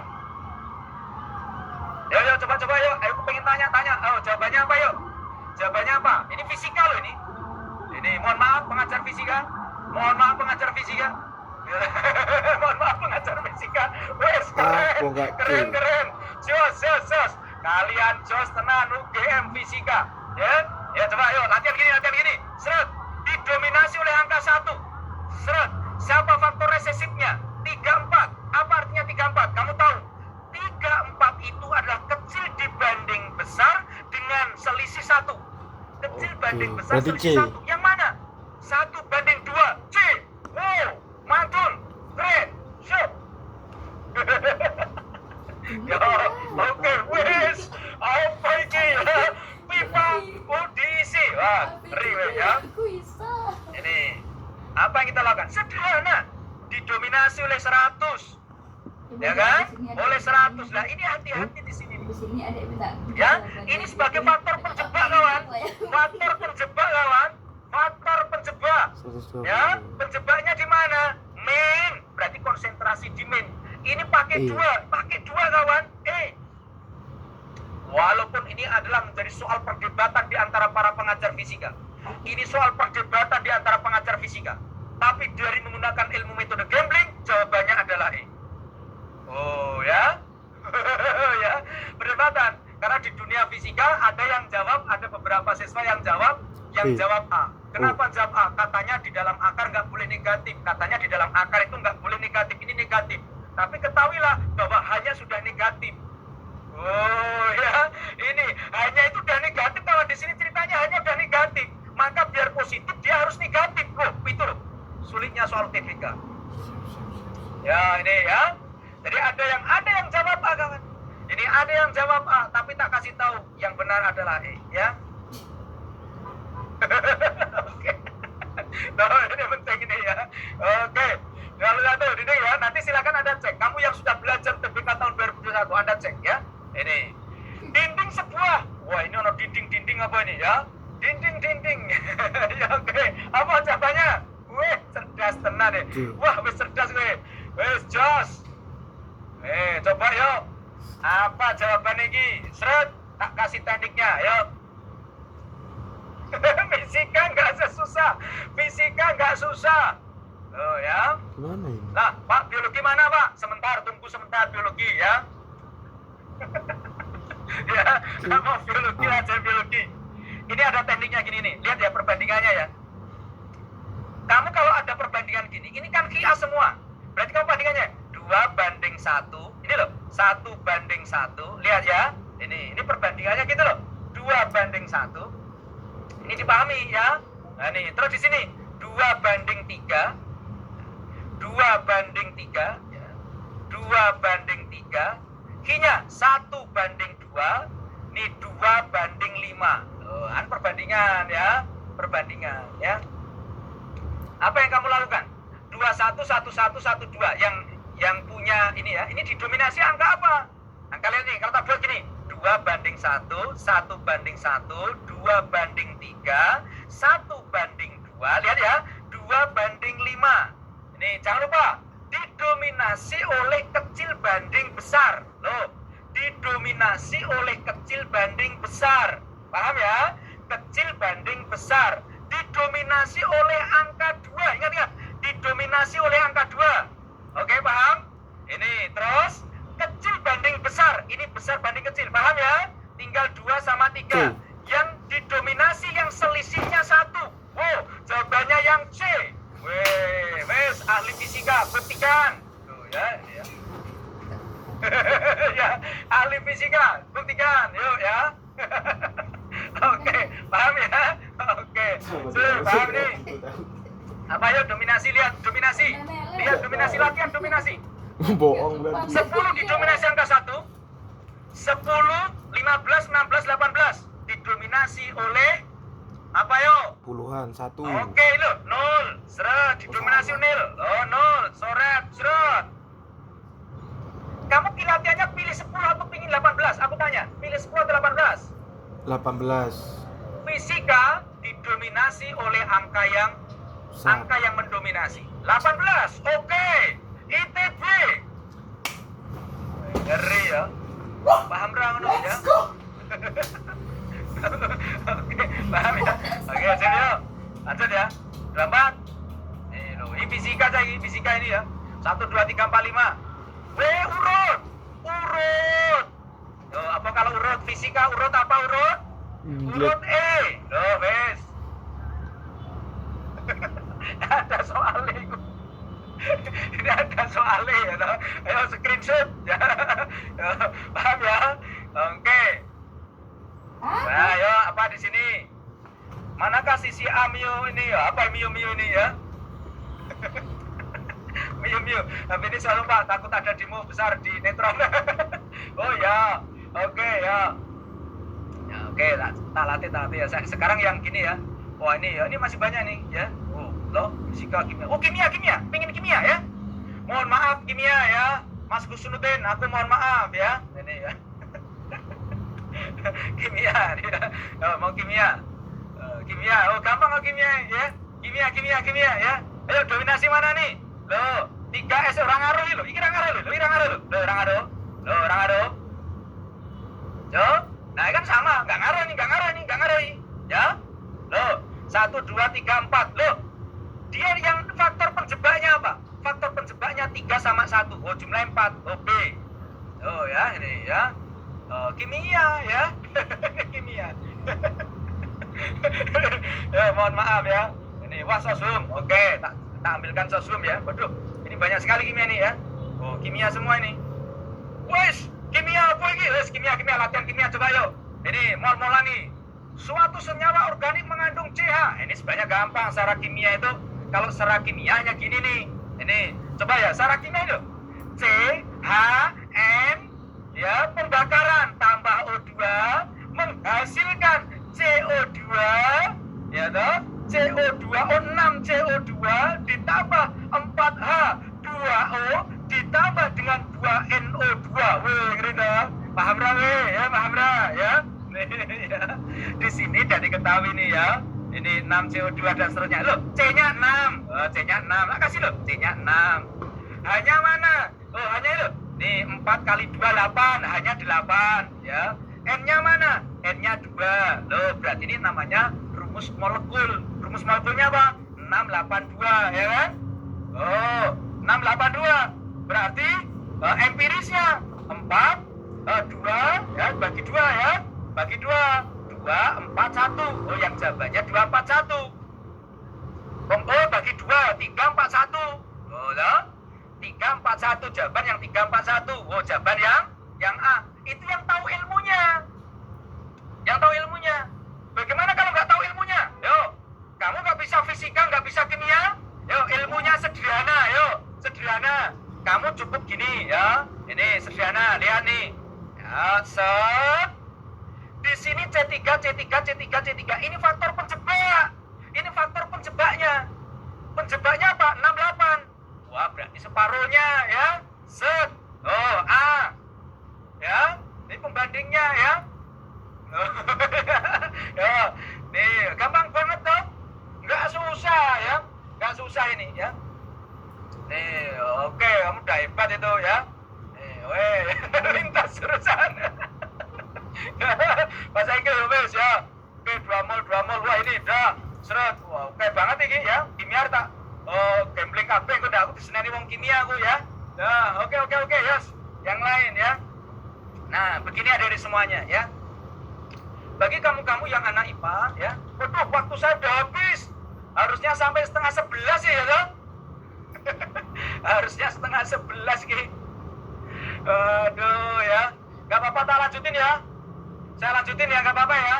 Yuk, coba yuk. Ayo, aku pengen tanya. Oh, jawabannya apa yuk? Jawabannya apa? Ini fisika loh ini. Ini, mohon maaf pengajar fisika. Mohon maaf pengajar fisika. Wes, keren. Jos. Kalian jos tenan UGM fisika. Ya, coba yuk, latihan gini. Seret, didominasi oleh angka 1. Seret, siapa faktor resesifnya? 34. Apa artinya 34? Kamu tahu? 34 itu adalah kecil dibanding besar dengan selisih 1. Kecil banding besar selisih 1. Yang mana? 1/2. C. Wow, mantul. Keren. Siap. Ya, oke, wes. Apa ini? Pipa diisi. Wah, ngeri ya. Ini. Apa yang kita lakukan? Sederhana. Didominasi oleh 100. Ya kan? Oleh 100. Nah, ini hati-hati di sini. Ya, ini sebagai faktor penjebak kawan. Faktor penjebak. Ya, penjebaknya di mana? Min. Berarti konsentrasi di min. Ini pakai 2 kawan. Walaupun ini adalah menjadi soal perdebatan di antara para pengajar fisika. Ini soal perdebatan di antara pengajar fisika. Tapi dari menggunakan ilmu metode gambling, jawabannya adalah E. Oh ya, ya, perdebatan. Karena di dunia fisika ada yang jawab, ada beberapa siswa yang jawab A. Kenapa jawab A? Katanya di dalam akar nggak boleh negatif. Katanya di dalam akar itu nggak boleh negatif. Ini negatif. Tapi ketahuilah bahwa hanya sudah negatif. Oh ya, ini hanya itu udah negatif. Kalau di sini ceritanya hanya udah negatif, maka biar positif dia harus negatif. Loh, itu loh sulitnya soal fisika. Ya ini ya. Jadi ada yang jawab A kawan. Ini ada yang jawab A, tapi tak kasih tahu yang benar adalah E, ya. Oke. Nah, ini penting ini ya. Oke. Kalau satu ini ya, nanti silakan Anda cek. Kamu yang sudah belajar TBK tahun 2021, Anda cek ya. Ini dinding sebuah. Wah, ini ono dinding apa ini ya? Dinding. Ya, oke. Apa jawabannya? Wih, cerdas tenan deh. Wah, wis cerdas gue. Wis jos. Coba yuk. Apa jawaban ini? Seret, tak kasih tekniknya, yuk. Fisika nggak susah. Oh ya.
Gimana ini?
Nah, Pak, biologi mana, Pak? Tunggu sebentar biologi ya. Ya, kamu biologi aja biologi. Ini ada tekniknya gini nih. Lihat ya perbandingannya ya. Kamu kalau ada perbandingan gini, ini kan QA semua. Berarti kamu bandingannya 2/1. Ini loh, 1/1. Lihat ya. Ini perbandingannya gitu loh. 2/1. Ini dipahami ya. Nah, nih, terus di sini 2/3 Apa yang kamu lakukan? 211112 yang punya ini ya. Ini didominasi angka apa? Nah, kalian nih kalau tak buat gini, 2:1, 1:1, 2:3, 1:2. Lihat ya, 2:5. Ini jangan lupa didominasi oleh kecil banding besar. Loh, didominasi oleh kecil banding besar. Paham ya? Kecil banding besar. Didominasi oleh angka 2. Ingat, didominasi oleh angka 2. Oke, paham? Ini terus kecil banding besar. Ini besar banding kecil. Paham ya? Tinggal 2 sama 3. Yang didominasi yang selisihnya 1. Wow, jawabannya yang C. Weh, wes ahli fisika buktikan. Tuh ya, ini ya. Ya, ahli fisika buktikan. Yuk ya. Oke, paham ya? Oke. Paham nih. Apa yuk dominasi, lihat dominasi. Lihat dominasi, latihan dominasi.
Bohong berarti.
10 didominasi angka 1. 10, 15, 16, 18 didominasi oleh apa yuk?
Puluhan, 1.
Oke lo, 0, seret, didominasi 0. Oh, 0, soret, seret. Kamu latihannya pilih 10 atau pilih 18? Aku tanya, pilih 10 atau 18?
18.
Fisika didominasi oleh angka yang mendominasi. 18, oke. ITB. Ngeri ya. Paham rang ya? Oke, paham ya? Oke, lanjut ya. Lanjut ya. 24. Ini fisika aja, ini fisika ini ya. 1, 2, 3, 4, 5. Urut. Loh, apa kalau urut fisika, urut apa urut? Urut E. Loh, wes. Ada soalnya itu. Ini ada soalnya ya. Ayo screenshot ya. Paham ya? Oke. Nah, ayo apa di sini? Manakah sisi amio ini ya? Apa mio ini ya? Mio. Tapi ini saya lupa, takut ada demo besar di Netron. Oh ya. Oke ya. Ya oke, tak latih ya. Sekarang yang gini ya. Wah ini ya, ini masih banyak nih ya. Oh, loh, fisika, kimia. Oh, kimia. Pengen kimia ya. Mohon maaf kimia ya. Mas Kusnudin, aku mohon maaf ya. Ini ya. Kimia ya. Oh, mau kimia. Kimia. Oh, gampang oh kimia ya. Kimia ya. Ayo dominasi mana nih? Loh, 3S orang aruh lo. Iki orang aruh lo. Loh, orang aruh. Yo. Nah, kan sama, enggak ngaruh nih. Ya. Loh, 1 2 3 4. Loh. Dia yang faktor penjebaknya apa? Faktor penjebaknya 3 sama 1. Oh, jumlah 4. Oh, B. Oh, ya, ini ya. Oh, kimia ya. Kimia. Ya, mohon maaf ya. Ini wah sosum. Oke, tak ambilkan sosum ya. Waduh, ini banyak sekali kimia nih ya. Oh, kimia semua ini. Wes, kimia apa ini? Wes, kimia latihan kimia coba yuk. Ini mol-molan nih. Suatu senyawa organik mengandung CH. Ini sebenarnya gampang secara kimia itu. Kalau secara kimianya gini nih. Ini coba ya secara kimia itu. CHN ya pembakaran tambah O2 menghasilkan CO2 ya toh. CO2 O6 CO2 ditambah 4H 2O ditambah dengan 2NO2. Wih, ngeri dah. Paham ya? Paham ya? Nih ya. Di sini udah diketahui nih ya. Ini 6 CO2 dan seterusnya. Loh, C-nya 6. Oh, C-nya 6. Lah kasih loh, C-nya 6. Hanya mana? Oh, hanya itu. Nih 4 kali 2 8, hanya 8 ya. N-nya mana? N-nya 2. Loh, berarti ini namanya rumus molekul. Rumus molekulnya apa? 682 ya kan? Oh, 682. Berarti empirisnya 4 2 ya, bagi 2 ya. Bagi 2 241. Oh, yang jawabannya 241. Oh, bagi 2 341. Oh, loh. 341 jawaban yang 341. Oh, jawaban yang A. Itu yang tahu ilmunya. Bagaimana kalau nggak tahu ilmunya? Yuk, kamu nggak bisa fisika, nggak bisa kimia. Yuk, ilmunya sederhana. Kamu cukup gini ya. Ini sederhana, lihat nih. Ya, set. Di sini C3. Ini faktor penjebak. Ini faktor penjebaknya. Oke, kamu udah hebat itu ya. Weh, lintas jurusan. Bahasa Inggris wes ya. Oke, dua mol. Wah ini dah. Seret. Wah, oke banget ini ya. Kimia tak. Oh, gambling kabeh aku dah aku diseneni wong kimia aku ya. Ya, oke, yes. Yang lain ya. Nah, begini adik-adik semuanya ya. Bagi kamu-kamu yang anak IPA ya. Waduh, waktu saya udah habis. Harusnya sampai 10:30 ya, toh? Harusnya 10:30 gitu. Aduh ya. Gak apa-apa, tak lanjutin ya. Saya lanjutin ya, gak apa-apa ya.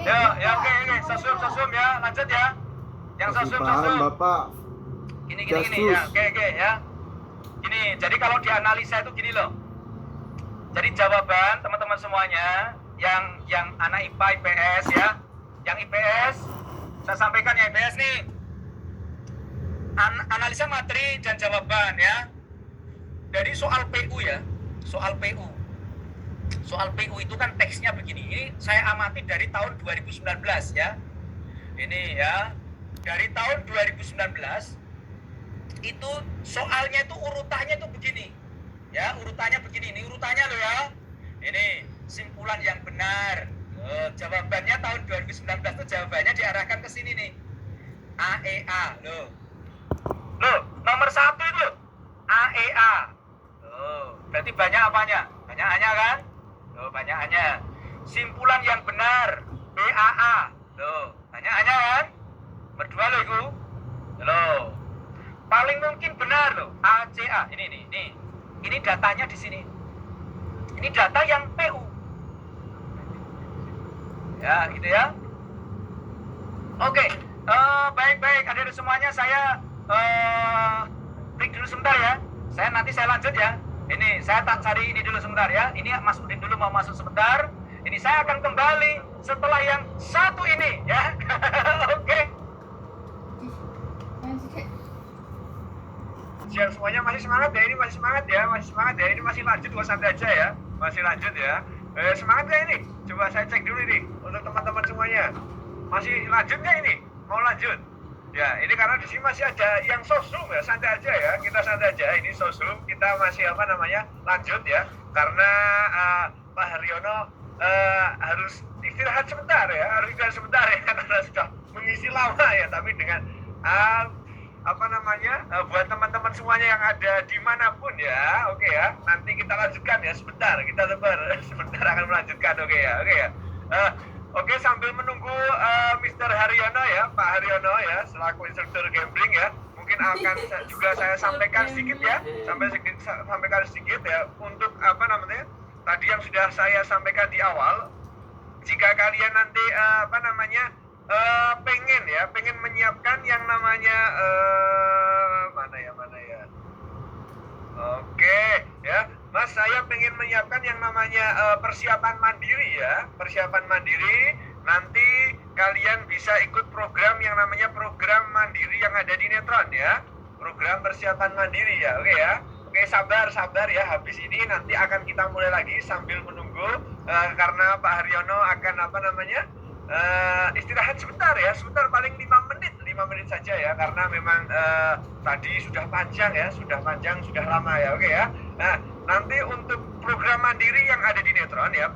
Ya, oke. Sosum ya, lanjut ya. Yang
Masih
sosum.
paham Bapak.
Gini ya. Oke ya. Gini, jadi kalau dianalisa itu gini loh. Jadi jawaban teman-teman semuanya yang anak IPA IPS ya. Yang IPS saya sampaikan ya IPS nih. Analisa materi dan jawaban ya. Dari soal PU ya. Soal PU itu kan teksnya begini. Ini saya amati dari tahun 2019 ya. Ini ya. Dari tahun 2019 itu soalnya itu urutannya itu begini. Ya, urutannya begini. Ini urutannya loh ya. Ini simpulan yang benar. Jawabannya tahun 2019 itu jawabannya diarahkan ke sini nih. AEA loh. Loh, nomor 1 itu AEA. Loh, berarti banyak apanya? Banyak A-nya kan? Loh, banyak A-nya. Simpulan yang benar BAA. Loh, banyak A-nya kan? Berdua loh itu. Loh. Paling mungkin benar loh, ACA. Ini datanya di sini. Ini data yang PU. Ya, gitu ya. Oke, baik. Adik-adik semuanya, saya break dulu sebentar ya. Nanti saya lanjut ya. Ini saya tak cari ini dulu sebentar ya. Ini Mas Udin dulu mau masuk sebentar. Ini saya akan kembali setelah yang satu ini ya. Oke. Siap semuanya, masih semangat ya? Ini masih semangat ya? Ini masih lanjut, gak santai aja ya? Masih lanjut ya? Semangat gak ini? Coba saya cek dulu ini untuk teman-teman semuanya. Masih lanjut gak ini? Mau lanjut? Ya, ini karena di sini masih ada yang sosum ya, santai aja ya. Kita santai aja, ini sosum. Kita masih lanjut ya. Karena Pak Haryono harus istirahat sebentar ya, karena sudah mengisi lama ya. Tapi dengan buat teman-teman semuanya yang ada dimanapun ya, oke ya, nanti kita lanjutkan ya, sebentar akan melanjutkan, oke ya. Oke, sambil menunggu Mr. Haryono ya, Pak Haryono ya, selaku instruktur gambling ya, mungkin akan juga saya sampaikan sedikit ya, sampaikan sedikit ya, untuk tadi yang sudah saya sampaikan di awal. Jika kalian nanti pengen menyiapkan yang namanya mana ya. Oke ya, Mas, saya pengen menyiapkan yang namanya persiapan mandiri ya. Persiapan mandiri, nanti kalian bisa ikut program yang namanya program mandiri yang ada di Netron ya. Program persiapan mandiri ya, oke ya. Oke, sabar ya, habis ini nanti akan kita mulai lagi sambil menunggu karena Pak Haryono akan istirahat sebentar ya, paling 5 menit saja ya, karena memang tadi sudah panjang, sudah lama ya, oke ya. Nah, nanti untuk program mandiri yang ada di Netron ya,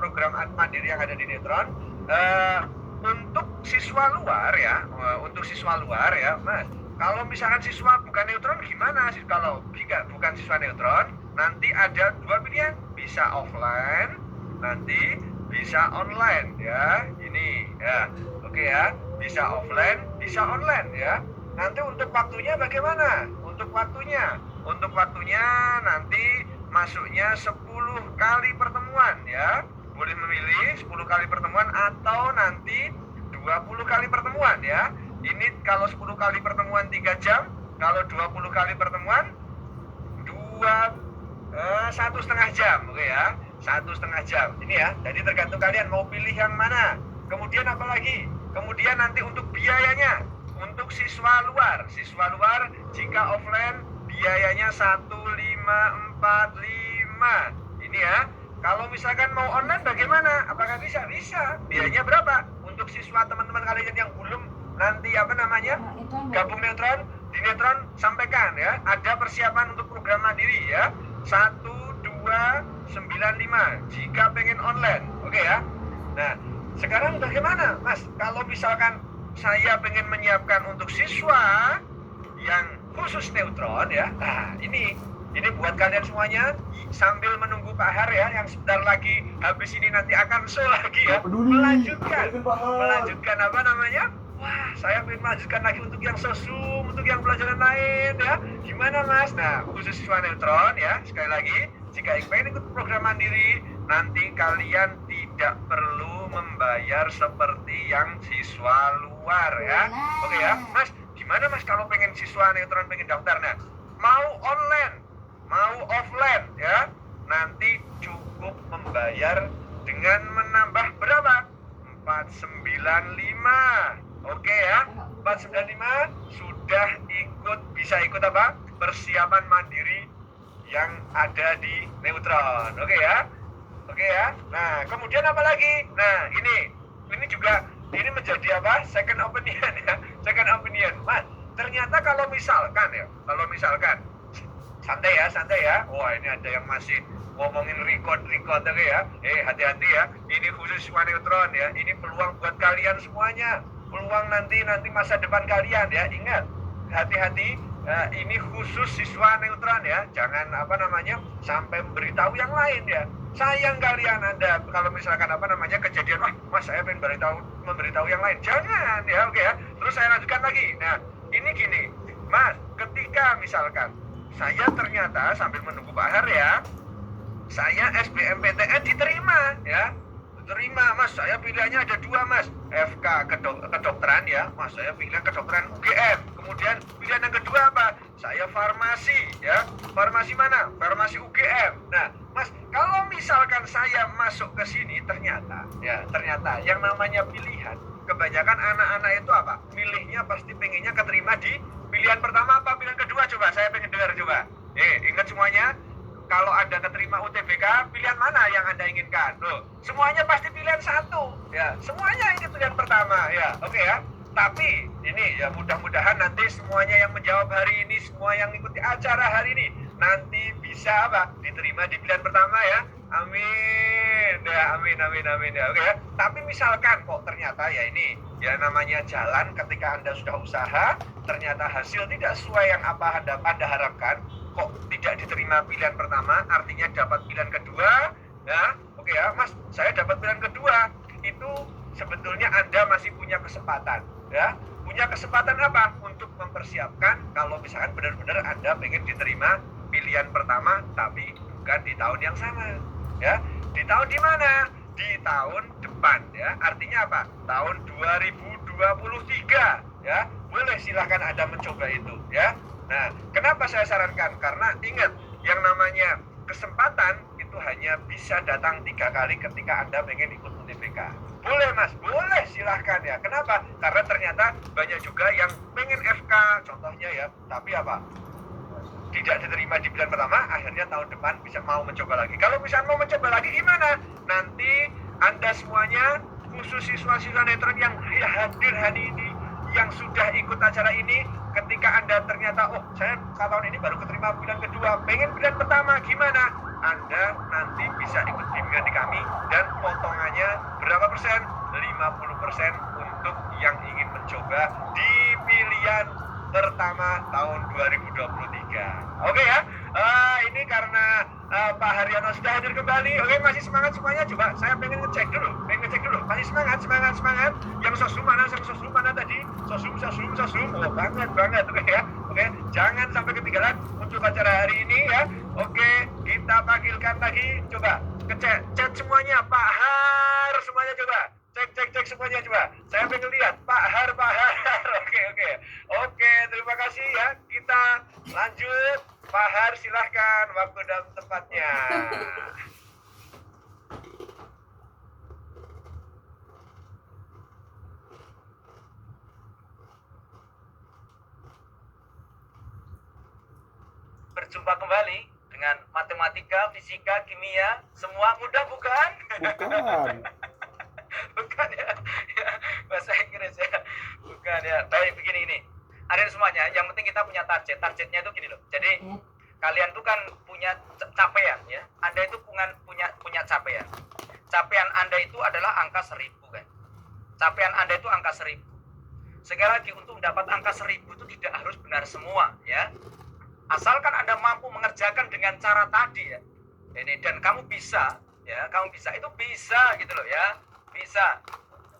untuk siswa luar ya, Mas. Kalau misalkan siswa bukan neutron gimana sih? Kalau bukan siswa neutron, nanti ada 2 pilihan, bisa offline, nanti bisa online ya. Ini ya, oke ya, bisa offline, bisa online ya. Nanti untuk waktunya bagaimana? Untuk waktunya nanti masuknya 10 kali pertemuan ya. Boleh memilih 10 kali pertemuan atau nanti 20 kali pertemuan ya. Ini kalau 10 kali pertemuan 3 jam, kalau 20 kali pertemuan 1,5 jam, oke ya, 1,5 jam. Ini ya, jadi tergantung kalian mau pilih yang mana. Kemudian apa lagi? Kemudian nanti untuk biayanya, untuk siswa luar jika offline biayanya 1.545. Ini ya. Kalau misalkan mau online bagaimana? Apakah bisa? Bisa. Biayanya berapa? Untuk siswa teman-teman kalian yang belum nanti gabung neutron,
di Neutron sampaikan ya, ada persiapan untuk program mandiri ya. 1295 jika pengen online. Oke ya. Nah, sekarang bagaimana, Mas? Kalau misalkan saya pengen menyiapkan untuk siswa yang khusus Neutron ya. Nah, ini buat kalian semuanya sambil menunggu Pak Har ya, yang sebentar lagi habis ini nanti akan show lagi ya. Melanjutkan apa namanya? Wah, saya pengen melanjutkan lagi untuk yang sosum, untuk yang pelajaran lain ya. Gimana Mas? Nah, khusus siswa Neutron ya, sekali lagi, jika ingin ikut program mandiri, nanti kalian tidak perlu membayar seperti yang siswa luar ya. Oke ya, Mas, gimana Mas kalau pengen siswa Neutron pengen daftar? Nah, mau online, mau offline ya, nanti cukup membayar dengan menambah berapa? 495. Oke ya, 495 sudah bisa ikut apa? Persiapan mandiri yang ada di Neutron. Oke ya. Nah, kemudian apa lagi? Nah, ini juga menjadi apa? Second opinion ya. Second opinion. Mas, ternyata kalau misalkan santai ya. Wah, ini ada yang masih ngomongin record oke ya. Hati-hati ya. Ini khusus siswa Neutron ya. Ini peluang buat kalian semuanya. Peluang nanti masa depan kalian ya. Ingat, hati-hati. Ini khusus siswa Neutron ya. Jangan sampai memberitahu yang lain ya. Sayang kalian Anda kalau misalkan kejadian, wah Mas saya pengen memberitahu yang lain. Jangan ya, oke ya. Terus saya lanjutkan lagi. Nah, ini gini. Mas, ketika misalkan saya ternyata sambil menunggu Pak Har ya, saya SBMPTN diterima ya. Terima Mas, saya pilihannya ada 2 Mas. FK kedokteran ya, Mas saya pilihan kedokteran UGM. Kemudian pilihan yang kedua apa? Saya farmasi ya. Farmasi mana? Farmasi UGM. Nah, Mas, kalau misalkan saya masuk ke sini ternyata yang namanya pilihan, kebanyakan anak-anak itu apa? Milihnya pasti pengennya keterima di pilihan pertama apa pilihan kedua? Coba saya pengen dengar coba. Ingat semuanya. Kalau Anda keterima UTBK, pilihan mana yang Anda inginkan? Loh, semuanya pasti pilihan 1 ya. Semuanya ini pilihan pertama ya. Oke ya. Tapi ini ya mudah-mudahan nanti semuanya yang menjawab hari ini, semua yang ikuti acara hari ini nanti bisa apa? Diterima di pilihan pertama ya. Amin. Ya, amin ya. Oke ya. Tapi misalkan kok ternyata ya ini ya namanya jalan ketika Anda sudah usaha, ternyata hasil tidak sesuai yang apa Anda harapkan, kok tidak diterima pilihan pertama, artinya dapat pilihan kedua ya. Oke ya, Mas, saya dapat pilihan kedua. Itu sebetulnya Anda masih punya kesempatan ya. Punya kesempatan apa? Untuk mempersiapkan kalau misalkan benar-benar Anda pengen diterima pilihan pertama tapi bukan di tahun yang sama ya. Di tahun di mana? Di tahun depan ya. Artinya apa? Tahun 2023 ya. Boleh silahkan Anda mencoba itu ya. Nah, kenapa saya sarankan? Karena ingat, yang namanya kesempatan itu hanya bisa datang 3 kali ketika Anda pengen ikut UTBK. Boleh Mas, boleh silahkan ya. Kenapa? Karena ternyata banyak juga yang pengen FK contohnya ya, tapi apa? Tidak diterima di pilihan pertama, akhirnya tahun depan bisa mau mencoba lagi. Kalau misalnya mau mencoba lagi gimana? Nanti Anda semuanya, khusus siswa-siswa Neutron yang hadir hari ini, yang sudah ikut acara ini, ketika Anda ternyata, oh saya tahun ini baru keterima pilihan kedua, pengen pilihan pertama, gimana? Anda nanti bisa ikut bimbingan di kami, dan potongannya berapa persen? 50% untuk yang ingin mencoba di pilihan pertama tahun 2023. Oke ya, ini karena Pak Haryono sudah hadir kembali. Oke, masih semangat semuanya? Coba saya pengen ngecek dulu. Masih semangat. Yang sosum mana tadi? Sosum. Oh, banget. Oke ya. Oke, jangan sampai ketinggalan untuk acara hari ini ya. Oke, kita panggilkan lagi. Coba chat semuanya. Pak Har semuanya coba. Cek semuanya coba. Saya pengen lihat Pak Har. Oke, terima kasih ya. Kita lanjut. Pak Har silahkan waktu dan tempatnya.
Berjumpa kembali dengan matematika, fisika, kimia, semua mudah bukan? Bukan ya, bahasa Inggris ya, bukan ya. Baik, begini ini. Ada semuanya. Yang penting kita punya target. Targetnya itu gini loh. Jadi kalian tuh kan punya capaian ya. Anda itu punya capaian. Capaian Anda itu adalah angka 1000 kan. Capaian Anda itu angka 1000. Sekali lagi untuk mendapat angka 1000 itu tidak harus benar semua ya. Asalkan Anda mampu mengerjakan dengan cara tadi ya. Ini dan kamu bisa ya, kamu bisa itu bisa gitu loh ya. Bisa.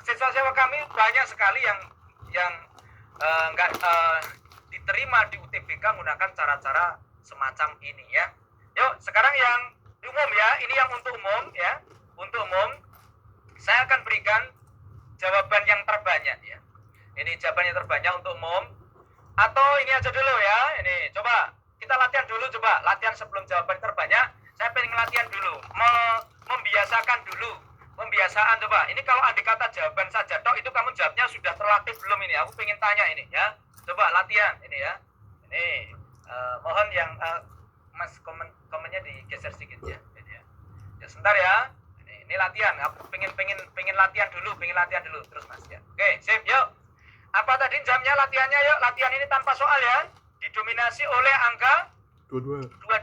Siswa-siswa kami banyak sekali yang nggak diterima di UTBK menggunakan cara-cara semacam ini ya. Yuk, sekarang yang umum ya, ini yang untuk umum ya. Untuk umum, saya akan berikan jawaban yang terbanyak ya. Ini jawaban yang terbanyak untuk umum. Atau ini aja dulu ya. Ini coba kita latihan dulu, coba latihan sebelum jawaban terbanyak. Saya pengen latihan dulu, membiasakan dulu. Pembiasaan coba. Ini kalau andai kata jawaban saja tok itu kamu jawabnya sudah terlatih belum ini? Aku pengen tanya ini ya. Coba latihan ini ya. Ini mohon yang Mas komennya digeser sedikit ya. Ini ya. Ya sebentar ya. Ini latihan. Aku pengen latihan dulu, terus Mas ya. Oke, sip, yuk. Apa tadi jamnya latihannya yuk? Latihan ini tanpa soal ya. Didominasi oleh angka
22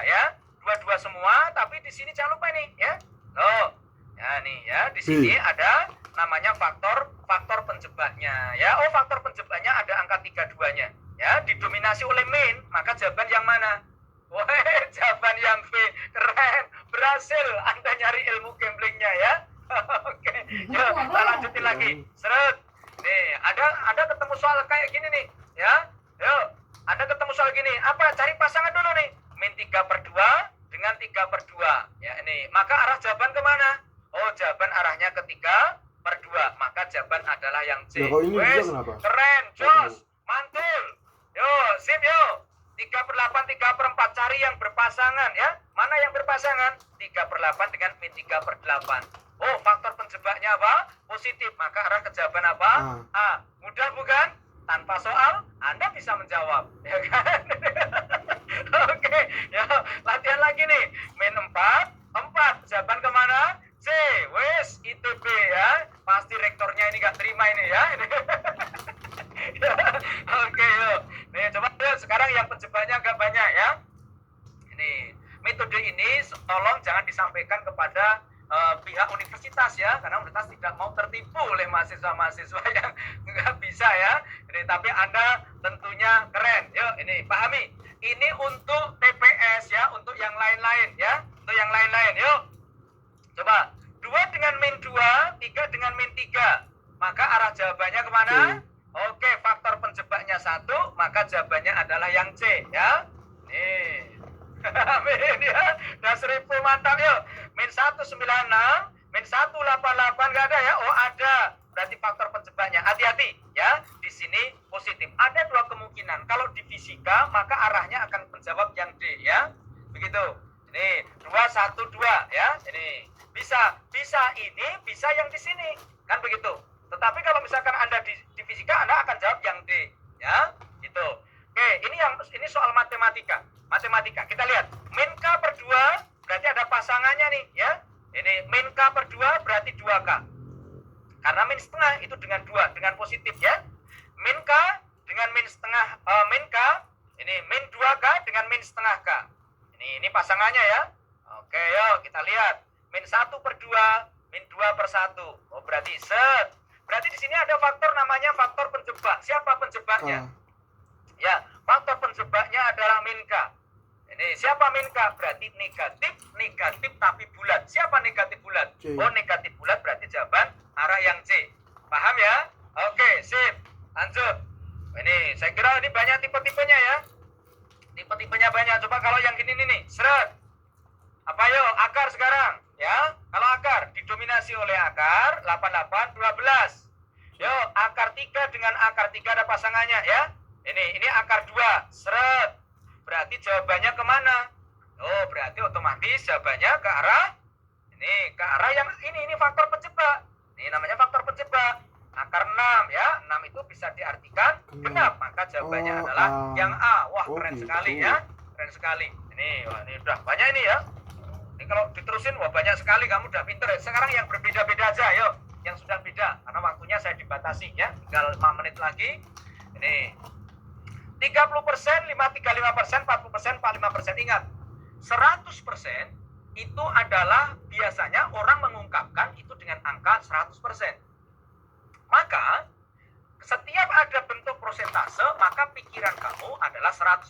ya. 22 semua, tapi di sini jangan lupa nih ya. Oh. Ya nih ya, di sini ada namanya faktor penjebaknya ya. Oh, faktor penjebaknya ada angka 32-nya ya, didominasi oleh min, maka jawaban yang mana? Wah, jawaban yang B. Keren, berhasil Anda nyari ilmu gamblingnya ya. Oke, yuk kita lanjutin lagi. Seret. Nih, ada ketemu soal kayak gini nih ya. Yuk, Anda ketemu soal gini, apa? Cari pasangan dulu nih. Min 3/2 dengan 3/2 ya ini. Maka arah jawaban kemana? Oh, jawaban arahnya ke 3/2. Maka jawaban adalah yang C.
Ya, kok ini
Wes,
juga kenapa?
keren, jos, mantul. Yo, sip yo. 3/8, 3/4. Cari yang berpasangan ya. Mana yang berpasangan? 3/8 dengan min 3/8. Oh, faktor penjebaknya apa? Positif. Maka arah ke jawaban apa? A. Mudah bukan? Tanpa soal, Anda bisa menjawab. Ya kan? Oke, ya latihan lagi nih. Min 4. Jawaban kemana? C. Wes, ITB ya. Pasti rektornya ini gak terima ini ya. Oke, yuk. Nih, coba yuk. Sekarang yang penjebaknya agak banyak ya. Ini, metode ini tolong jangan disampaikan kepada pihak universitas ya. Karena universitas tidak mau tertipu oleh mahasiswa-mahasiswa yang nggak bisa ya. Ini, tapi Anda tentunya keren. Yuk, ini, pahami. Ini untuk TPS ya, untuk yang lain-lain ya. Untuk yang lain-lain, yuk. Coba, 2 dengan min 2, 3 dengan min 3. Maka arah jawabannya kemana? Oke, faktor penjebaknya 1, maka jawabannya adalah yang C, ya. Nih. Amin, ya. Udah 1000, mantap, yuk. Min 196, min 188, nggak ada, ya? Oh, ada. Berarti faktor penjebaknya. Hati-hati, ya. Di sini positif. Ada 2 kemungkinan. Kalau di fisika, maka arahnya akan menjawab yang D, ya. Begitu. Ini 212 ya. Ini bisa ini, bisa yang di sini. Kan begitu. Tetapi kalau misalkan Anda di fisika, Anda akan jawab yang D, ya. Gitu. Oke, ini soal matematika. Kita lihat. Min K/2 berarti ada pasangannya nih, ya. Ini min K/2 berarti 2K. Karena min setengah itu dengan 2, dengan positif ya. Min K dengan min setengah, min K, ini min 2K dengan min setengah K. Ini pasangannya ya. Oke, yuk kita lihat. Min 1/2, min 2/1. Oh, berarti set. Berarti di sini ada faktor namanya faktor penjebak. Siapa penjebaknya? Ya, faktor penjebaknya adalah min K. Ini siapa min K? Berarti negatif tapi bulat. Siapa negatif bulat?
C.
Oh, negatif bulat berarti jawaban arah yang C. Paham ya? Oke, sip. Lanjut. Ini saya kira ini banyak tipe-tipenya ya. Tipe-tipenya banyak. Coba kalau yang gini nih, seret. Apa yuk? Akar sekarang, ya. Kalau akar didominasi oleh akar 88 12. Yuk, akar 3 dengan akar 3 ada pasangannya ya. Ini akar 2, seret. Berarti jawabannya kemana? Oh, berarti otomatis jawabannya ke arah yang ini faktor penjebak. Ini namanya faktor penjebak. Akar 6 ya. 6 itu bisa diartikan genap. Maka jawabannya adalah yang A. Wah, keren sekali ya. Keren sekali. Ini udah banyak ini ya. Ini kalau diterusin wah banyak sekali, kamu udah pinter ya. Sekarang yang berbeda-beda aja yuk. Yang sudah beda karena waktunya saya dibatasi ya. Tinggal 5 menit lagi. Ini 30% 10%, 45%. Ingat, 100% itu adalah biasanya orang mengungkapkan itu dengan angka 100%. Maka setiap ada bentuk prosentase, maka pikiran kamu adalah 100%.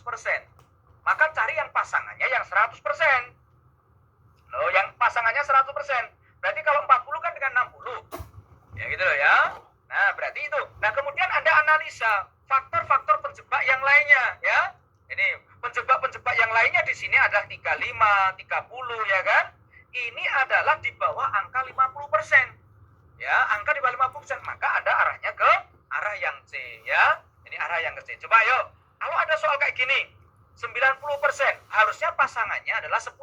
Maka cari yang pasangannya yang 100%. Loh, yang pasangannya 100%. Berarti kalau 40 kan dengan 60. Ya gitu loh ya. Nah, berarti itu. Nah, kemudian Anda analisa faktor-faktor penjebak yang lainnya ya. Ini penjebak-penjebak yang lainnya di sini adalah 35, 30 ya kan? Ini adalah di bawah angka 50%. Ya, angka di bawah 50%, maka Anda arahnya ke arah yang C ya. Ini arah yang ke C. Coba yuk. Kalau ada soal kayak gini, 90%, harusnya pasangannya adalah 10%.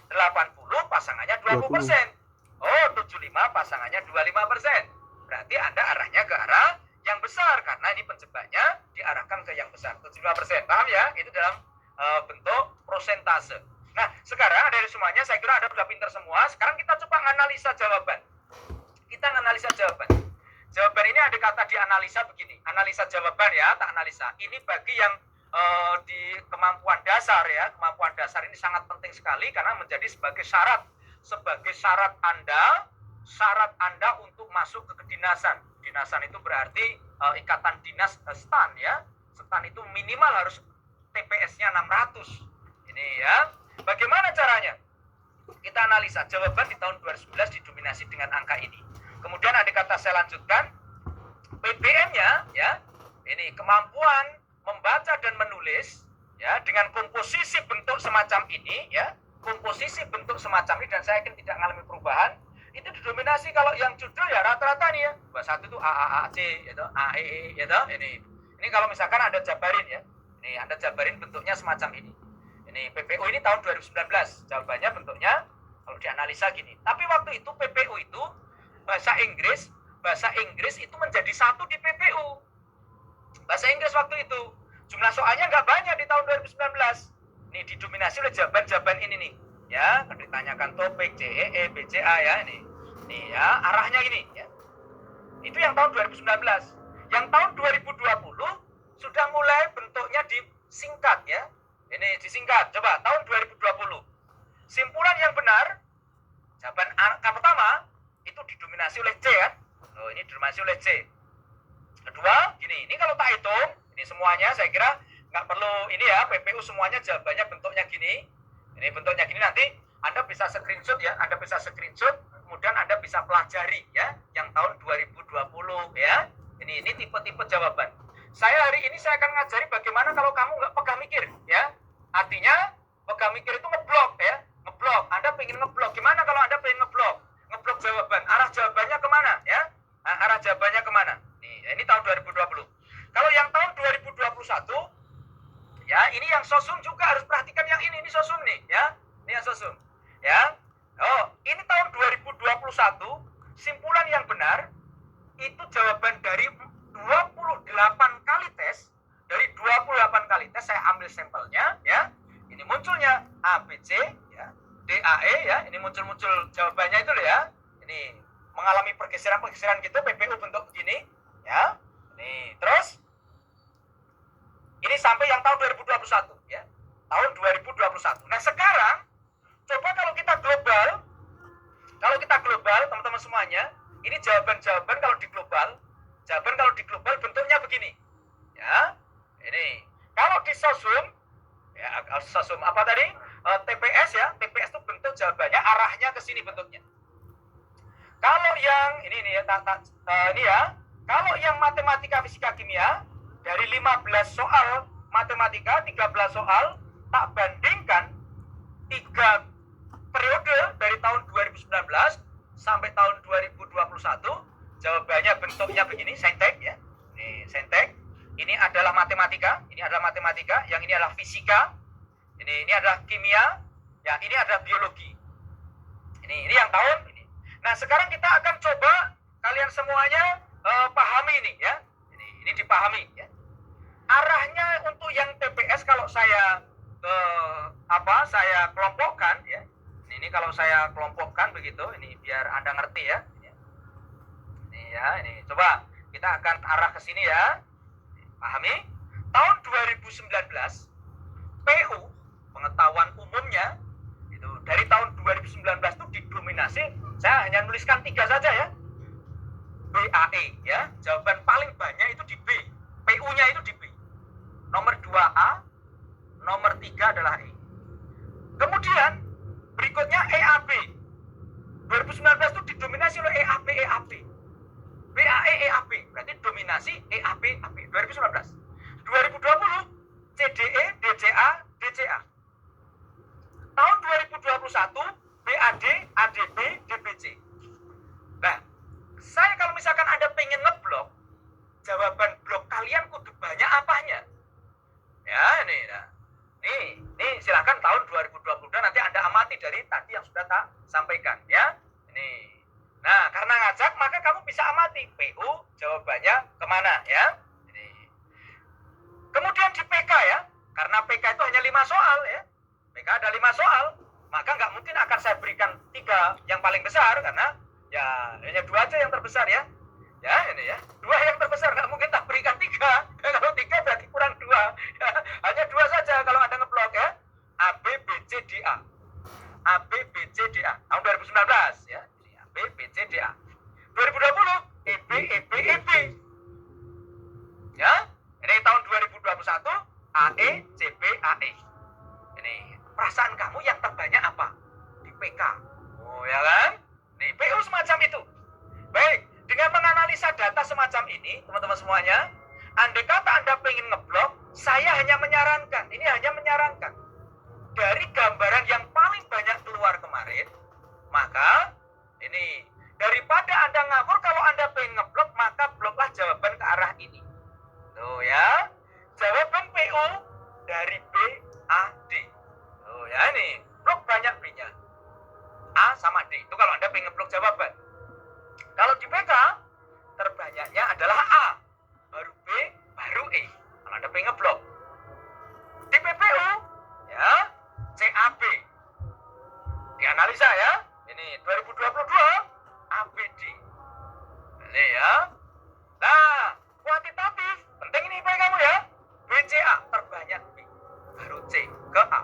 80 pasangannya 20%. Oh, 75 pasangannya 25%. Berarti Anda arahnya ke arah yang besar karena ini penjebaknya diarahkan ke yang besar, 75%. Paham ya? Itu dalam bentuk prosentase. Nah, sekarang dari semuanya saya kira Anda sudah pintar semua. Sekarang kita coba analisa jawaban. Kita analisa jawaban. Jawaban ini ada kata dianalisa begini. Analisa jawaban ya, tak analisa. Ini bagi yang di kemampuan dasar ya. Kemampuan dasar ini sangat penting sekali karena menjadi sebagai syarat Anda untuk masuk ke kedinasan. Kedinasan itu berarti ikatan dinas stan ya. Stan itu minimal harus TPS-nya 600. Ini ya. Bagaimana caranya? Kita analisa jawaban di tahun 2011 didominasi dengan angka ini. Kemudian ada kata saya lanjutkan. PBM-nya ya. Ini kemampuan membaca dan menulis ya dengan komposisi bentuk semacam ini ya. Komposisi bentuk semacam ini dan saya yakin tidak mengalami perubahan. Itu didominasi kalau yang judul ya rata-rata nih ya. 21 itu AAAC gitu, AEE gitu. Ini kalau misalkan Anda jabarin ya. Ini Anda jabarin bentuknya semacam ini. Ini PPU ini tahun 2019. Jawabannya bentuknya kalau dianalisa gini. Tapi waktu itu PPU itu bahasa Inggris itu menjadi satu di PPU. Bahasa Inggris waktu itu. Jumlah soalnya nggak banyak di tahun 2019. Ini didominasi oleh jawaban-jawaban ini nih. Ya, kalau ditanyakan topik CEE, BCA ya ini. Nih ya, arahnya ini ya. Itu yang tahun 2019. Yang tahun 2020 sudah mulai bentuknya disingkat ya. Ini disingkat. Coba tahun 2020. Simpulan yang benar jawaban angka pertama itu didominasi oleh C kan. Oh, ini didominasi oleh C. Kedua, gini, ini kalau tak hitung, ini semuanya saya kira nggak perlu ini ya, PPU semuanya jawabannya bentuknya gini. Ini bentuknya gini, nanti Anda bisa screenshot ya, Anda bisa screenshot, kemudian Anda bisa pelajari ya, yang tahun 2020 ya. Ini tipe-tipe jawaban. Saya hari ini saya akan ngajari bagaimana kalau kamu nggak pegang mikir ya. Artinya pegang mikir itu ngeblok ya, ngeblok. Anda pengen ngeblok, gimana kalau Anda pengen ngeblok? Ngeblok jawaban, arah jawabannya kemana ya? Nah, arah jawabannya kemana? Ini tahun 2020. Kalau yang tahun 2021 ya, ini yang sosum juga harus perhatikan yang ini sosum nih ya. Ini yang sosum. Ya. Oh, ini tahun 2021 simpulan yang benar itu jawaban dari 28 kali tes. Dari 28 kali tes saya ambil sampelnya ya. Ini munculnya ABC ya, DAE ya. Ini muncul jawabannya itu loh ya. Ini mengalami pergeseran-pergeseran gitu, PPU bentuk begini ya. Nih, terus ini sampai yang tahun 2021 ya. Tahun 2021. Nah, sekarang coba kalau kita global teman-teman semuanya, ini jawaban-jawaban kalau di global, bentuknya begini. Ya. Ini. Kalau di sosum ya, sosum apa tadi? TPS ya. TPS itu bentuk jawabannya arahnya ke sini bentuknya. Kalau yang ini ya, ini ya. Kalau yang matematika, fisika, kimia dari 15 soal matematika, 13 soal tak bandingkan 3 periode dari tahun 2019 sampai tahun 2021, jawabannya bentuknya begini, saintek ya. Ini saintek. Ini adalah matematika, yang ini adalah fisika. Ini adalah kimia, ya ini adalah biologi. Ini yang tahun ini. Nah, sekarang kita akan coba kalian semuanya pahami ini ya. Ini dipahami ya. Arahnya untuk yang TPS kalau saya saya kelompokkan ya. Ini kalau saya kelompokkan begitu, ini biar Anda ngerti ya. Ini coba kita akan arah ke sini ya. Pahami? Tahun 2019 PU didominasi, saya hanya nuliskan 3 saja ya. BAE ya, jawaban paling banyak itu di B. PU-nya itu di B. Nomor 2A, nomor 3 adalah E. Kemudian berikutnya EAB. 2019 itu didominasi oleh EAB. BAE, EAB. Berarti dominasi EAB, AB. 2019. 2020 CDE, DCA. Tahun 2021 BAD, ADB, DBC. Nah, saya kalau misalkan Anda pengen ngeblok, jawaban blok kalian kudu banyak apanya. Ya, ini. Nah. Nih silakan tahun 2022 nanti Anda amati dari tadi yang sudah tak sampaikan ya. Ini. Nah, karena ngajak maka kamu bisa amati PU jawabannya kemana ya. Ini. Kemudian di PK ya, karena PK itu hanya 5 soal ya. PK ada 5 soal, maka nggak mungkin akan saya berikan 3 yang paling besar karena ya hanya 2 aja yang terbesar ya. Ya ini ya, 2 yang terbesar nggak mungkin tak berikan 3. Kalau 3 berarti kurang 2 ya, hanya 2 saja kalau Anda ngeblok ya. A, B, B, C, D, A. A, B, B, C, D, A. Tahun 2019 ya. A, B, B, C, D, A. 2020 E, B, E, B, E, B. Ya, ini tahun 2021 A, E, C, B, A, E. Ini perasaan kamu yang terbanyak apa? Di PK. Oh ya kan? Nih, PU semacam itu. Baik, dengan menganalisa data semacam ini, teman-teman semuanya, andai kata Anda pengen ngeblok, saya hanya menyarankan, ini hanya menyarankan. Dari gambaran yang paling banyak keluar kemarin, maka ini, daripada Anda ngawur kalau Anda pengen ngeblok, maka bloklah jawaban ke arah ini. Tuh ya, jawaban PU dari B, A, D. Tuh ya, ini, blok banyak B-nya. A sama D, itu kalau Anda pengen ngeblok jawaban. Kalau di PK, terbanyaknya adalah A, baru B, baru E. Kalau Anda pengen ngeblok. Di PPU, ya, CAB. Dianalisa ya, ini 2022, ABD. Ini ya. Nah, kuantitatif, penting ini IPA kamu ya. BCA, terbanyak B, baru C, ke A.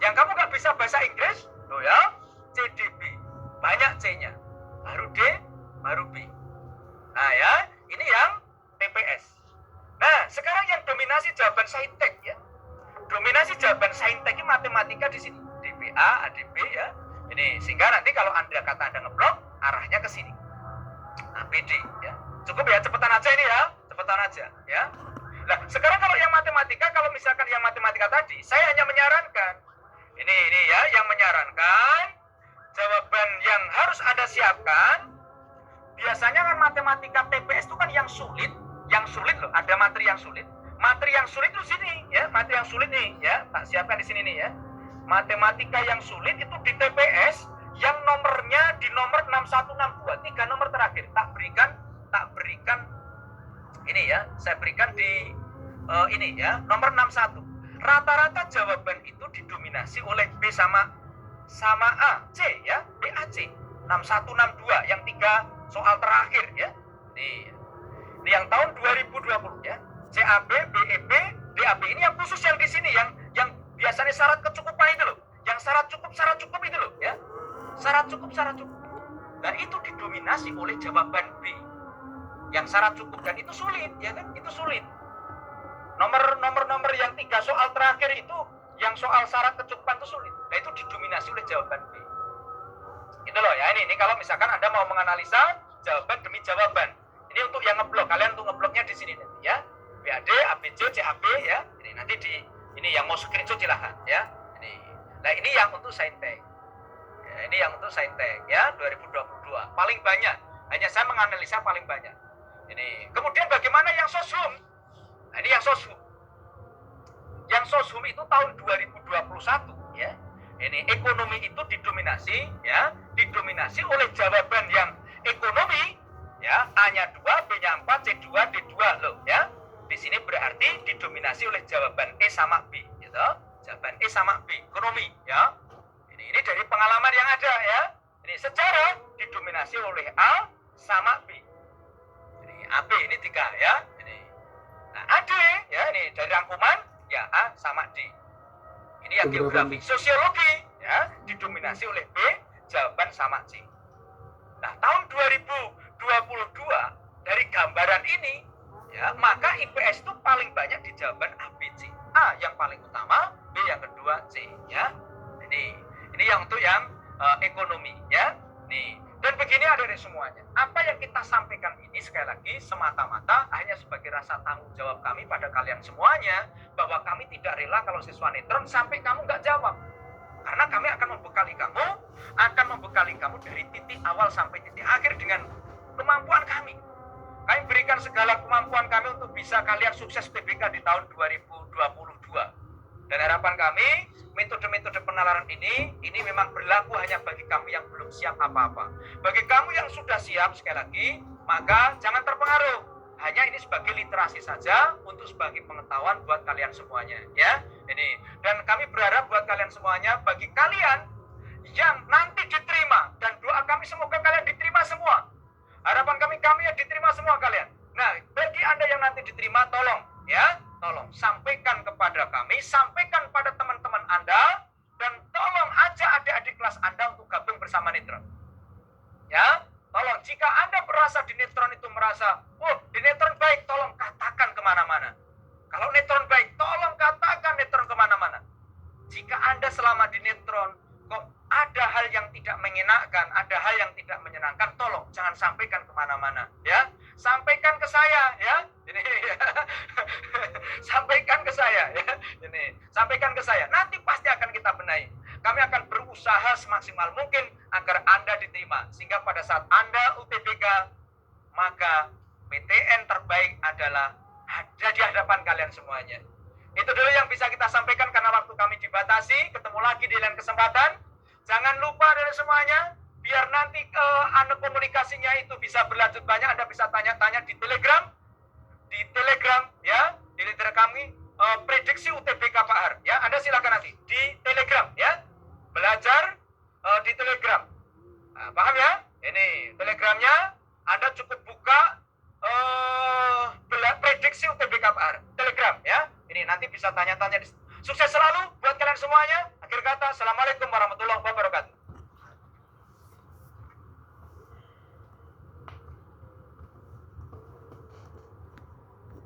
Yang kamu nggak bisa bahasa Inggris, tuh ya, CDB, banyak C-nya. Baru D, baru B. Nah ya, ini yang TPS. Nah, sekarang yang dominasi jawaban saintek ya. Dominasi jawaban saintek ini matematika di sini. DBA, ADB ya. Ini sehingga nanti kalau Anda kata Anda ngeblok, arahnya ke sini. ABD ya. Cukup ya, cepetan aja ini ya. Cepetan aja ya. Nah, sekarang kalau yang matematika, kalau misalkan yang matematika tadi, saya hanya menyarankan. Ini ya, yang menyarankan jawaban yang harus Anda siapkan. Biasanya kan matematika TPS itu kan yang sulit loh, ada materi yang sulit. Materi yang sulit itu sini ya, materi yang sulit nih ya, tak siapkan di sini nih ya. Matematika yang sulit itu di TPS yang nomornya di nomor 6162, 3 nomor terakhir. Tak berikan ini ya, saya berikan di ini ya, nomor 61. Rata-rata jawaban itu didominasi oleh B sama A, C ya, BAC 6162 yang 3 soal terakhir ya. Ini yang tahun 2020 ya. CAB, BEB, DAB ini yang khusus yang di sini yang biasanya syarat kecukupan itu loh. Yang syarat cukup itu loh ya. Syarat cukup. Nah, itu didominasi oleh jawaban B. Yang syarat cukup dan itu sulit ya kan? Itu sulit. Nomor yang 3 soal terakhir itu yang soal syarat kecukupan itu sulit. Nah, itu didominasi oleh jawaban B. Itu loh ya, ini kalau misalkan Anda mau menganalisa jawaban demi jawaban. Ini untuk yang ngeblok, kalian untuk ngebloknya di sini nanti ya. BAD, ABC, CAB ya. Ini nanti ini yang mau screenshot silahkan ya. Ini. Nah, ini yang untuk saintek. Ya, ini yang untuk saintek ya 2022. Paling banyak. Hanya saya menganalisa paling banyak. Ini. Kemudian bagaimana yang soshum? Nah, ini yang soshum. Yang soshum itu tahun 2021 ya. Ini ekonomi itu didominasi oleh jawaban yang ekonomi ya, A-nya 2, B-nya 4, C2, D2 loh ya. Di sini berarti didominasi oleh jawaban E sama B gitu. Jawaban E sama B, ekonomi ya. Ini dari pengalaman yang ada ya. Ini sejarah didominasi oleh A sama B. Ini AB ini 3 ya. Ini. Nah, AD ya, ini dari rangkuman ya A sama D. Ini yang geografi. Sosiologi ya, didominasi oleh B jawaban sama C. Nah, tahun 2022 dari gambaran ini, ya, maka IPS itu paling banyak di jawaban A, B, C. A yang paling utama, B yang kedua, C, ya. Ini yang untuk yang ekonomi, ya. Nih, dan begini adik-adik semuanya. Apa yang kita sampaikan ini sekali lagi semata-mata hanya sebagai rasa tanggung jawab kami pada kalian semuanya, bahwa kami tidak rela kalau siswa netron sampai kamu nggak jawab. Karena kami akan membekali kamu dari titik awal sampai titik akhir dengan kemampuan kami. Kami berikan segala kemampuan kami untuk bisa kalian sukses PBK di tahun 2022. Dan harapan kami, metode-metode penalaran ini memang berlaku hanya bagi kamu yang belum siap apa-apa. Bagi kamu yang sudah siap, sekali lagi, maka jangan terpengaruh. Hanya ini sebagai literasi saja untuk sebagai pengetahuan buat kalian semuanya, ya. Dan kami berharap buat kalian semuanya, bagi kalian yang nanti diterima, dan doa kami semoga kalian diterima semua. Harapan kami yang diterima semua kalian. Nah, bagi Anda yang nanti diterima, tolong sampaikan kepada kami, sampaikan pada teman-teman Anda, dan tolong ajak adik-adik kelas Anda untuk gabung bersama Netron. Ya, tolong jika Anda merasa di Netron itu merasa, di Netron baik, tolong katakan kemana-mana. Kalau Netron baik, tolong katakan Netron kemana-mana. Jika Anda selama di Netron kok ada hal yang tidak mengenakan, ada hal yang tidak menyenangkan, tolong jangan sampaikan kemana-mana, ya. Sampaikan ke saya, ya. Sampaikan ke saya, ya. Sampaikan ke saya. Nanti pasti akan kita benahi. Kami akan berusaha semaksimal mungkin agar Anda diterima, sehingga pada saat Anda UTBK, maka PTN terbaik adalah ada di hadapan kalian semuanya. Itu dulu yang bisa kita sampaikan karena waktu kami dibatasi. Ketemu lagi di lain kesempatan. Jangan lupa dari semuanya, biar nanti komunikasinya itu bisa berlanjut banyak. Anda bisa tanya-tanya di Telegram, ya, di Telegram kami prediksi UTBK Pak Har, ya. Anda silakan nanti di Telegram, ya, belajar di Telegram. Nah, paham ya? Ini Telegramnya, Anda cukup buka prediksi UTBK Pak Har, Telegram, ya. Ini nanti bisa tanya-tanya. Sukses selalu buat kalian semuanya. Akhir kata, Assalamualaikum warahmatullahi wabarakatuh.